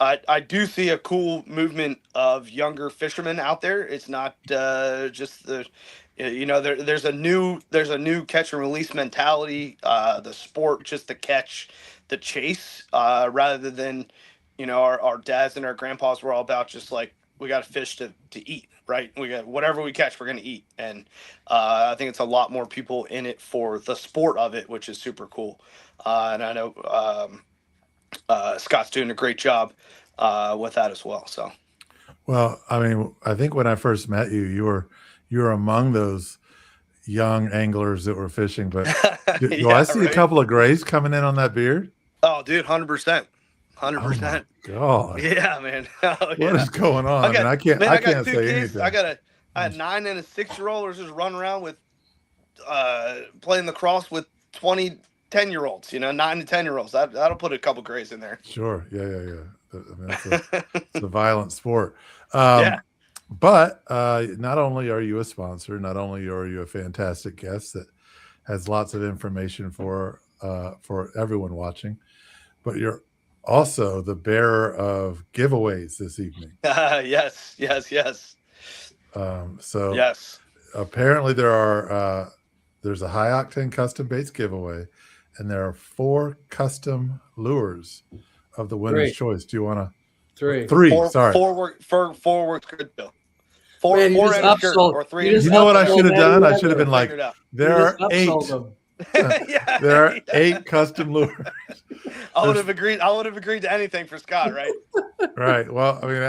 Speaker 6: I do see a cool movement of younger fishermen out there. It's not just there's a new catch and release mentality, the sport, just the catch, the chase, rather than our dads and our grandpas were all about just like, we got to fish to eat, right? We got whatever we catch, we're going to eat. And I think it's a lot more people in it for the sport of it, which is super cool. And I know Scott's doing a great job with that as well. So,
Speaker 1: well, I mean, I think when I first met you, you were among those young anglers that were fishing. But do I see a couple of grays coming in on that beard?
Speaker 6: Oh, dude, 100%. 100%.
Speaker 1: God.
Speaker 6: Yeah, man.
Speaker 1: What is going on? I can't say anything.
Speaker 6: I got a 9 and a 6-year-old just running around with playing lacrosse with 10-year-olds, 9 to 10-year-olds. That'll put a couple grays in there.
Speaker 1: Sure. Yeah. I mean, it's a violent sport.
Speaker 6: Yeah.
Speaker 1: But not only are you a sponsor, not only are you a fantastic guest that has lots of information for everyone watching, but you're also the bearer of giveaways this evening.
Speaker 6: Yes.
Speaker 1: So
Speaker 6: yes,
Speaker 1: apparently there's a High Octane custom baits giveaway, and there are 4 custom lures of the winner's choice. Do you want to?
Speaker 2: 3.
Speaker 1: Sorry.
Speaker 6: 4 works good too. 4
Speaker 2: Man, you
Speaker 6: enters good, or 3.
Speaker 1: You know what I should have done? I should have been like,
Speaker 6: Figured out.
Speaker 1: there are 8.
Speaker 6: Yeah,
Speaker 1: There are 8 custom lures.
Speaker 6: I would have agreed to anything for Scott, right?
Speaker 1: Right. Well, I mean,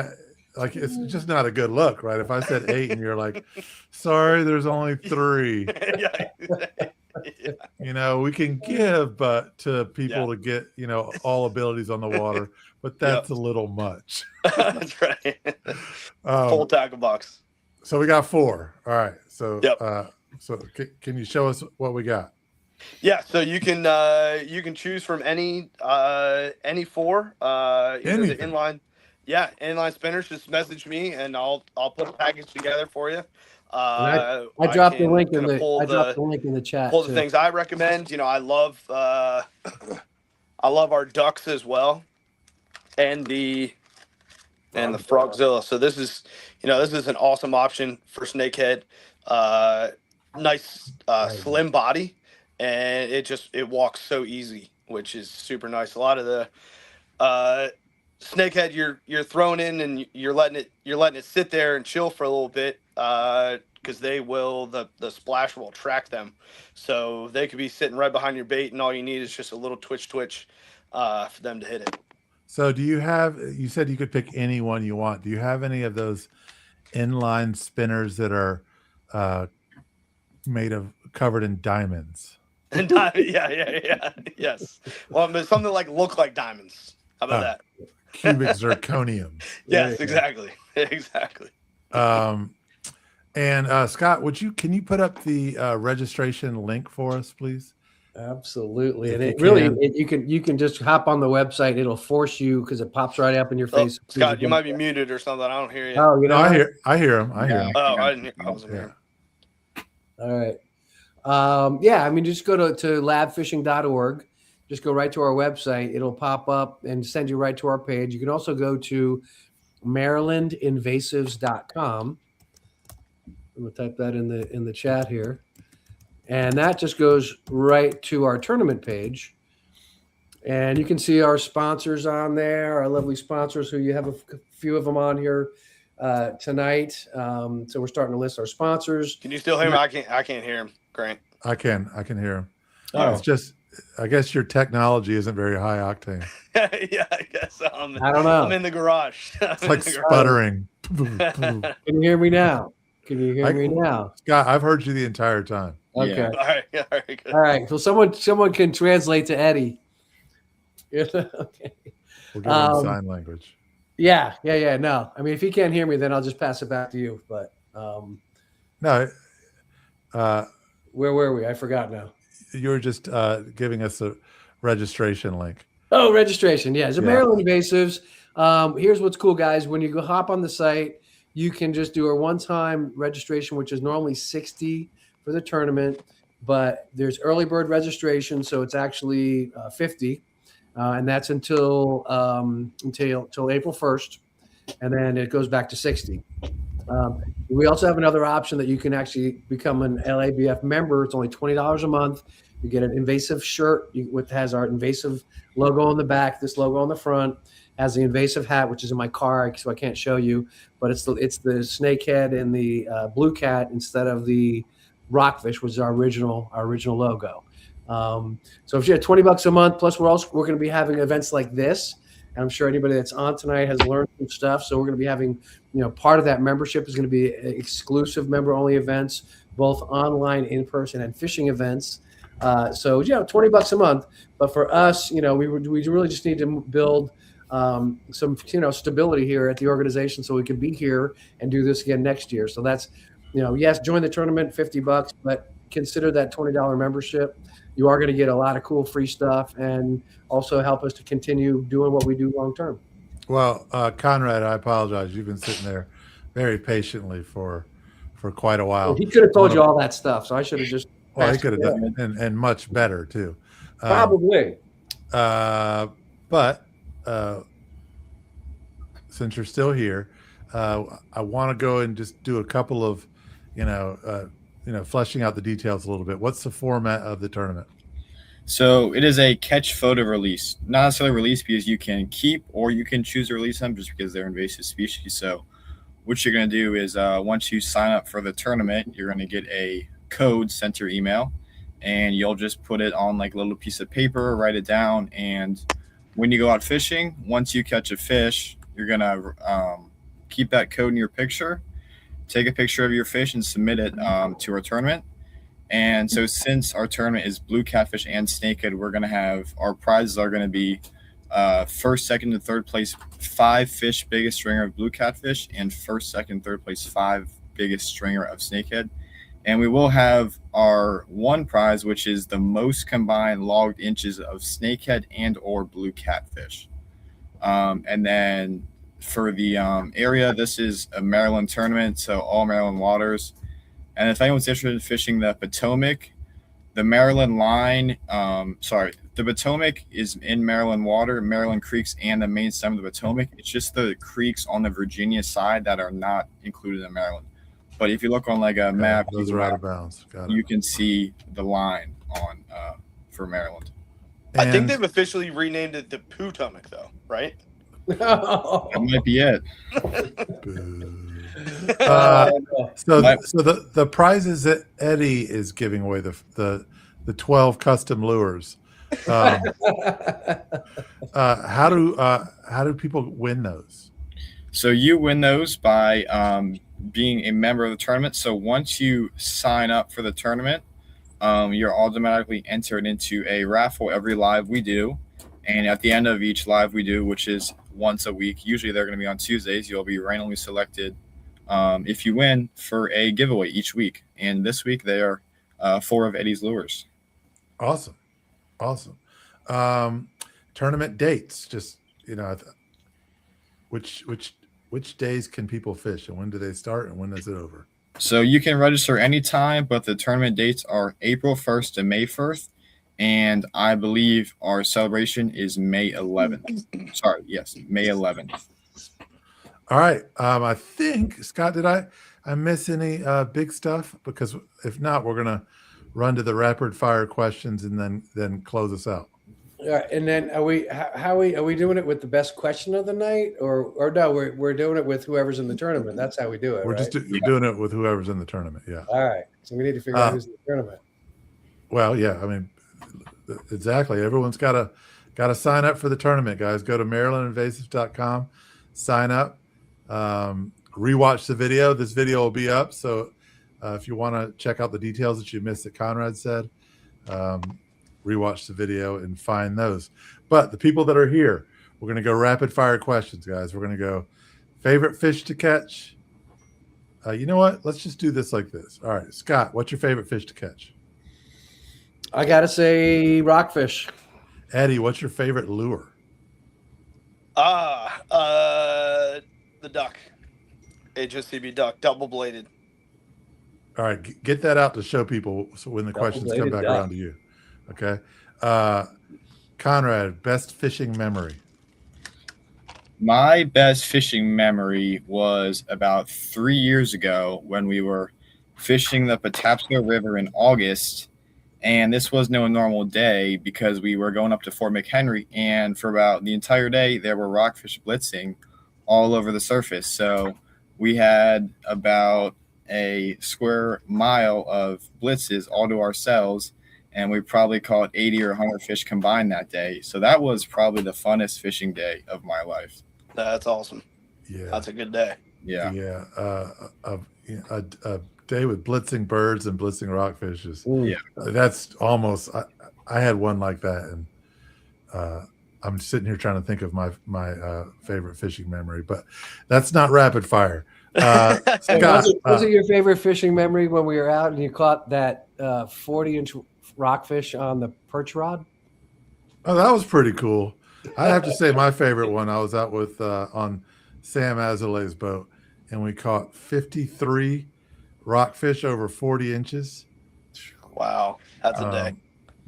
Speaker 1: it's just not a good look, right? If I said 8 and you're like, sorry, there's only 3.
Speaker 6: Yeah.
Speaker 1: We can give, but to people to get, all abilities on the water, but that's a little much.
Speaker 6: That's right. Full tackle box.
Speaker 1: So we got 4. All right. So,
Speaker 6: Yep.
Speaker 1: So can you show us what we got?
Speaker 6: Yeah, so you can choose from any 4. Either the inline spinners. Just message me and I'll put a package together for you.
Speaker 2: I dropped the link in the chat.
Speaker 6: Pull the things I recommend. I love our ducks as well, and the Frogzilla. So this is an awesome option for snakehead. Nice slim body, and it walks so easy, which is super nice. A lot of the snakehead you're throwing in and you're letting it sit there and chill for a little bit, because the splash will attract them, so they could be sitting right behind your bait, and all you need is just a little twitch for them to hit it.
Speaker 1: So you said you could pick any one you want. Do you have any of those inline spinners that are covered in diamonds?
Speaker 6: And yes. Well, there's something look like diamonds. How about that?
Speaker 1: Cubic zirconium.
Speaker 6: Yes, exactly.
Speaker 1: And Scott, can you put up the registration link for us, please?
Speaker 2: Absolutely.
Speaker 1: If
Speaker 2: And
Speaker 1: you
Speaker 2: it really,
Speaker 1: can.
Speaker 2: you can just hop on the website. It'll force you because it pops right up in your
Speaker 6: Oh,
Speaker 2: face.
Speaker 6: Scott, you might be muted or something. I don't hear you.
Speaker 2: Oh, you know,
Speaker 1: No, I hear him. I hear him.
Speaker 6: Oh, I didn't hear. I wasn't
Speaker 1: Yeah.
Speaker 6: here.
Speaker 2: all right. Yeah, I mean, just go to labfishing.org. Just go right to our website. It'll pop up and send you right to our page. You can also go to marylandinvasives.com. I'm gonna type that in the chat here. And that just goes right to our tournament page. And you can see our sponsors on there, our lovely sponsors who you have a few of them on here tonight. So we're starting to list our sponsors.
Speaker 6: Can you still hear me? I can't hear him, Grant.
Speaker 1: I can hear him.
Speaker 2: Oh.
Speaker 1: It's just, I guess your technology isn't very high octane.
Speaker 6: Yeah, I guess
Speaker 2: I don't know.
Speaker 6: I'm in the garage.
Speaker 1: It's like sputtering.
Speaker 2: Can you hear me now? Can you hear me now?
Speaker 1: Scott, I've heard you the entire time.
Speaker 2: Okay.
Speaker 3: Yeah.
Speaker 6: All right, good.
Speaker 2: All right. So someone can translate to Eddie. Okay.
Speaker 1: We'll give him sign language.
Speaker 2: Yeah. No, I mean, if he can't hear me, then I'll just pass it back to you. But
Speaker 1: No,
Speaker 2: where were we? I forgot now.
Speaker 1: you were just giving us a registration link.
Speaker 2: Oh, registration. Yeah. So
Speaker 1: Yeah.
Speaker 2: Maryland Invasives. Here's what's cool, guys. When you go hop on the site, you can just do a one-time registration, which is normally $60 for the tournament, but there's early bird registration, so it's actually $50, and that's until April 1st, and then it goes back to $60. We also have another option that you can actually become an LABF member. It's only $20 a month. You get an Invasive shirt which has our Invasive logo on the back, this logo on the front, has the Invasive hat, which is in my car, so I can't show you, but it's the snake head and the blue cat instead of the rockfish, which is our original logo. So if you have $20 a month, plus we're going to be having events like this. And I'm sure anybody that's on tonight has learned some stuff. So we're going to be having, part of that membership is going to be exclusive member-only events, both online, in-person, and fishing events. So $20 a month. But for us, we really just need to build some stability here at the organization so we can be here and do this again next year. So that's, yes, join the tournament, $50, but consider that $20 membership. You are going to get a lot of cool free stuff and also help us to continue doing what we do long term.
Speaker 1: Well, Conrad, I apologize. You've been sitting there very patiently for quite a while.
Speaker 2: Well, he could have told you all that stuff, so I should have just.
Speaker 1: Well, he could have done and much better too.
Speaker 2: Probably.
Speaker 1: But since you're still here, I want to go and just do a couple of, fleshing out the details a little bit. What's the format of the tournament?
Speaker 3: So it is a catch photo release, not necessarily release because you can keep or you can choose to release them just because they're invasive species. So what you're going to do is once you sign up for the tournament, you're going to get a code sent to your email, and you'll just put it on like a little piece of paper, write it down, and when you go out fishing, once you catch a fish, you're going to keep that code in your picture, take a picture of your fish, and submit it to our tournament. And so since our tournament is blue catfish and snakehead, we're going to have our prizes are going to be first, second, and third place 5 fish biggest stringer of blue catfish, and first, second, third place 5 biggest stringer of snakehead. And we will have our one prize, which is the most combined logged inches of snakehead and or blue catfish. And then for the area, this is a Maryland tournament, so all Maryland waters. And if anyone's interested in fishing the Potomac, the Maryland line, the Potomac is in Maryland water, Maryland creeks, and the main stem of the Potomac. It's just the creeks on the Virginia side that are not included in Maryland. But if you look on like a map,
Speaker 1: those are out of bounds. Got it.
Speaker 3: you can see the line on for Maryland.
Speaker 6: I think they've officially renamed it the Potomac, though, right?
Speaker 3: That might be it.
Speaker 1: So the prizes that Eddie is giving away, the 12 custom lures. How do people win those?
Speaker 3: So you win those by being a member of the tournament. So once you sign up for the tournament, you're automatically entered into a raffle every live we do. And at the end of each live we do, which is once a week, usually they're going to be on Tuesdays, you'll be randomly selected if you win for a giveaway each week. And this week they are 4 of Eddie's lures.
Speaker 1: Awesome. Awesome. Tournament dates, just, which days can people fish, and when do they start, and when is it over?
Speaker 3: So you can register anytime, but the tournament dates are April 1st to May 1st. And I believe our celebration is May 11th. Sorry, yes, May 11th.
Speaker 1: All right. I think, Scott, did I miss any big stuff? Because if not, we're gonna run to the rapid fire questions and then close us out.
Speaker 2: All right, and then are we doing it with the best question of the night, or no? We're doing it with whoever's in the tournament. That's how we do it.
Speaker 1: We're
Speaker 2: right?
Speaker 1: just doing it with whoever's in the tournament. Yeah.
Speaker 2: All right. So we need to figure out who's in the tournament.
Speaker 1: Well, yeah. I mean, exactly. Everyone's got to sign up for the tournament, guys. Go to MarylandInvasive.com, sign up, rewatch the video. This video will be up. So if you want to check out the details that you missed that Conrad said, rewatch the video and find those. But the people that are here, we're going to go rapid fire questions, guys. We're going to go favorite fish to catch. You know what? Let's just do this like this. All right, Scott, what's your favorite fish to catch?
Speaker 2: I gotta say rockfish.
Speaker 1: Eddie, what's your favorite lure?
Speaker 6: The duck. HSCB duck, double bladed.
Speaker 1: All right, get that out to show people so when the questions come back around to you. Okay. Conrad, best fishing memory.
Speaker 3: My best fishing memory was about 3 years ago when we were fishing the Patapsco River in August. And this was no normal day because we were going up to Fort McHenry. And for about the entire day, there were rockfish blitzing all over the surface. So we had about a square mile of blitzes all to ourselves. And we probably caught 80 or 100 fish combined that day. So that was probably the funnest fishing day of my life.
Speaker 6: That's awesome.
Speaker 1: Yeah.
Speaker 6: That's a good day.
Speaker 3: Yeah.
Speaker 1: Yeah. A day with blitzing birds and blitzing rockfish is, that's almost, I had one like that. And I'm sitting here trying to think of my favorite fishing memory, but that's not rapid fire. Scott,
Speaker 2: was it your favorite fishing memory when we were out and you caught that 40-inch rockfish on the perch rod?
Speaker 1: Oh, that was pretty cool. I have to say my favorite one, I was out with on Sam Azoulay's boat, and we caught 53 rockfish over 40 inches.
Speaker 6: Wow. That's a day.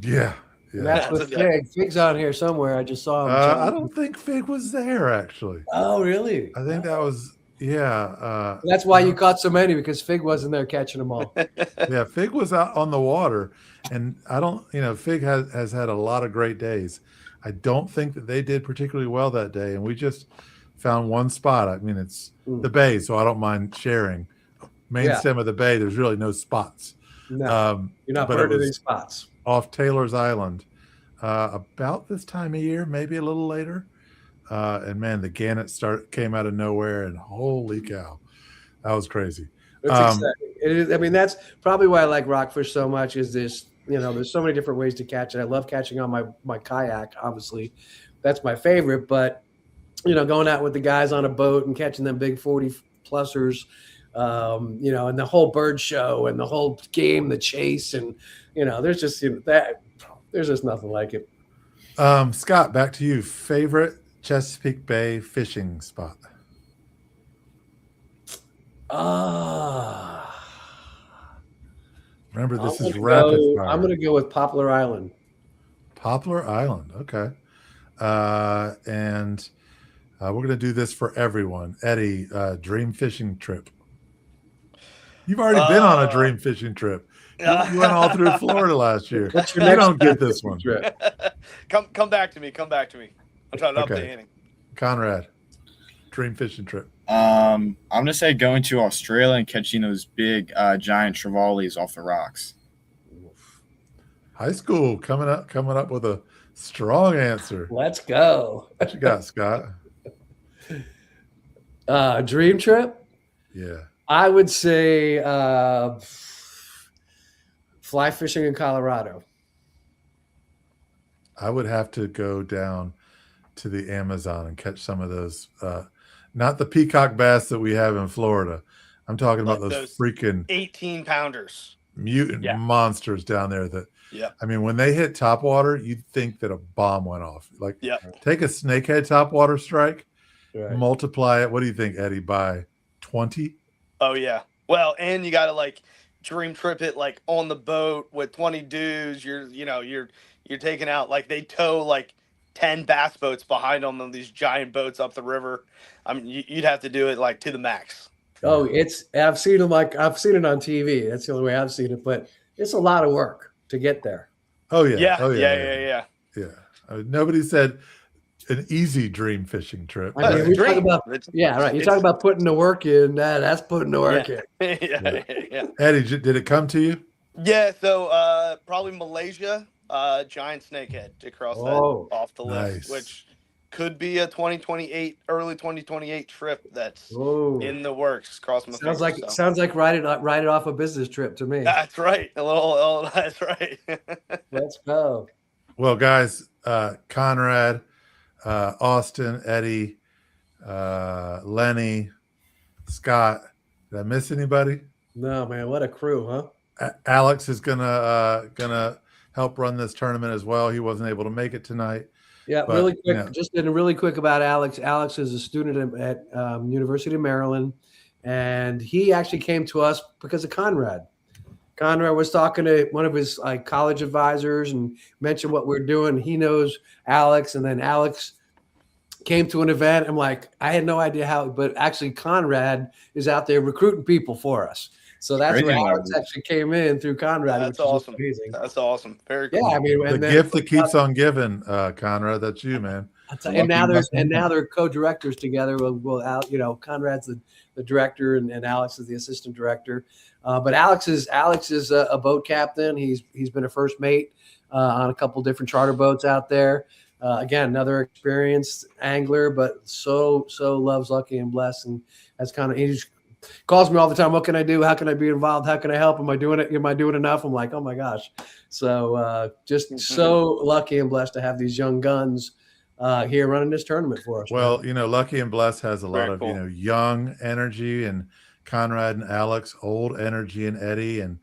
Speaker 1: Yeah.
Speaker 2: And that's with Fig. Fig's on here somewhere. I just saw him.
Speaker 1: I don't think Fig was there, actually.
Speaker 2: Oh, really?
Speaker 1: I think that was,
Speaker 2: that's why you caught so many, because Fig wasn't there catching them all.
Speaker 1: Yeah, Fig was out on the water, and I don't, Fig has had a lot of great days. I don't think that they did particularly well that day, and we just found one spot. I mean, it's the bay, so I don't mind sharing. Main stem of the bay, there's really no spots.
Speaker 2: No, you're not part of these spots.
Speaker 1: Off Taylor's Island, about this time of year, maybe a little later. And man, the gannet came out of nowhere, and holy cow, that was crazy.
Speaker 2: It's exciting. It is, I mean, that's probably why I like rockfish so much. Is this, there's so many different ways to catch it. I love catching on my kayak. Obviously, that's my favorite. But going out with the guys on a boat and catching them big 40-plussers. And the whole bird show and the whole game, the chase, and there's just there's just nothing like it.
Speaker 1: Scott, back to you. Favorite Chesapeake Bay fishing spot? Remember, this is rapid fire.
Speaker 2: I'm going to go with Poplar Island.
Speaker 1: Poplar Island, okay. And we're going to do this for everyone. Eddie, dream fishing trip. You've already been on a dream fishing trip. You went all through Florida last year. You don't get this one.
Speaker 2: Trip?
Speaker 6: Come back to me. I'm trying to up the ante.
Speaker 1: Conrad, dream fishing trip.
Speaker 3: I'm gonna say going to Australia and catching those big giant trevallies off the rocks.
Speaker 1: High school coming up with a strong answer.
Speaker 2: Let's go.
Speaker 1: What you got, Scott?
Speaker 2: Dream trip?
Speaker 1: Yeah.
Speaker 2: I would say fly fishing in Colorado.
Speaker 1: I would have to go down to the Amazon and catch some of those, not the peacock bass that we have in Florida. I'm talking about those freaking
Speaker 6: 18-pounders.
Speaker 1: mutant monsters down there that, I mean, when they hit topwater, you'd think that a bomb went off. Like, take a snakehead topwater strike, multiply it. What do you think, Eddie, by 20?
Speaker 6: Oh, yeah. Well, and you got to like dream trip it like on the boat with 20 dudes. You're taking out, like, they tow like 10 bass boats behind them on these giant boats up the river. I mean, you'd have to do it like to the max.
Speaker 2: Oh, I've seen them, like I've seen it on TV. That's the only way I've seen it, but it's a lot of work to get there.
Speaker 1: Oh yeah.
Speaker 6: Yeah.
Speaker 1: I mean, nobody said an easy dream fishing trip.
Speaker 2: I mean, we talk about you talk about putting the work in. That's putting the work in.
Speaker 6: Yeah.
Speaker 1: Eddie, did it come to you?
Speaker 6: Yeah. So probably Malaysia, giant snakehead to cross that off the list, which could be a early 2028 trip that's in the works. Cross my fingers.
Speaker 2: Sounds like write it off a business trip to me.
Speaker 6: That's right. That's right.
Speaker 2: Let's go.
Speaker 1: Well, guys, Conrad, Austin, Eddie, Lenny, Scott. Did I miss anybody?
Speaker 2: No, man. What a crew, huh?
Speaker 1: Alex is gonna help run this tournament as well. He wasn't able to make it tonight.
Speaker 2: Yeah, but, really quick. Just really quick about Alex. Alex is a student at University of Maryland, and he actually came to us because of Conrad. Conrad was talking to one of his college advisors and mentioned what we're doing. He knows Alex, and then Alex came to an event. I'm like, I had no idea how, but actually Conrad is out there recruiting people for us. So that's where Alex actually came in through Conrad.
Speaker 6: That's awesome. Amazing. That's awesome. Very cool.
Speaker 2: Yeah, I mean,
Speaker 1: the gift that keeps on giving, Conrad. That's you, man.
Speaker 2: And now they're co-directors together. Conrad's the director, and Alex is the assistant director. But Alex is a boat captain. He's been a first mate on a couple different charter boats out there. Again, another experienced angler, but so loves Lucky and Bless, and that's kind of, he just calls me all the time. What can I do? How can I be involved? How can I help? Am I doing it? Am I doing enough? I'm like, oh my gosh. So just so lucky and blessed to have these young guns here running this tournament for us.
Speaker 1: Well, Lucky and Bless has a lot of young energy, and Conrad and Alex, old energy, and Eddie, and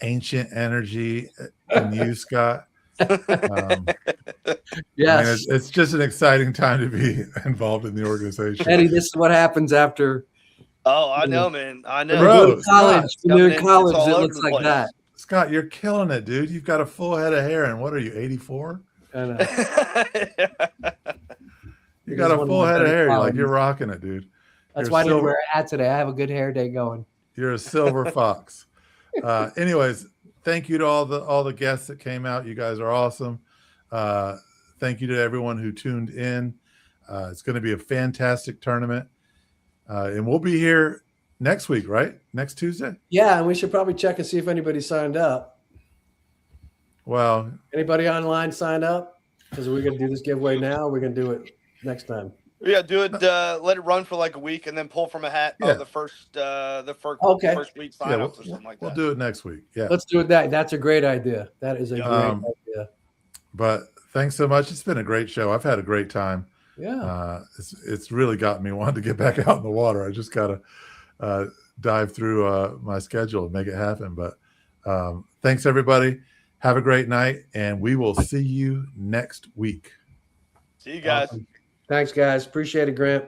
Speaker 1: ancient energy, and you, Scott.
Speaker 2: Yes,
Speaker 1: I mean, it's just an exciting time to be involved in the organization.
Speaker 2: Eddie, this is what happens after.
Speaker 6: Oh, I know, man. I know.
Speaker 1: Bro,
Speaker 2: college, in college, it looks like that.
Speaker 1: Scott, you're killing it, dude. You've got a full head of hair, and what are you, 84?
Speaker 2: I know.
Speaker 1: You got a full head of hair. You're rocking it, dude.
Speaker 2: That's why I didn't wear a hat today. I have a good hair day going.
Speaker 1: You're a silver fox. Anyways, thank you to all the guests that came out. You guys are awesome. Thank you to everyone who tuned in. It's going to be a fantastic tournament. And we'll be here next week, right? Next Tuesday?
Speaker 2: Yeah, and we should probably check and see if anybody signed up.
Speaker 1: Well,
Speaker 2: anybody online signed up? Because we're going to do this giveaway now. We're going to do it next time.
Speaker 6: Yeah, do it. Let it run for like a week, and then pull from a hat. The first week sign-ups or something like that.
Speaker 1: We'll do it next week. Yeah,
Speaker 2: let's do it. That's a great idea. That is a great idea.
Speaker 1: But thanks so much. It's been a great show. I've had a great time.
Speaker 2: Yeah,
Speaker 1: it's really got me wanting to get back out in the water. I just got to dive through my schedule and make it happen. But thanks, everybody. Have a great night, and we will see you next week.
Speaker 6: See you guys.
Speaker 2: Awesome. Thanks, guys. Appreciate it, Grant.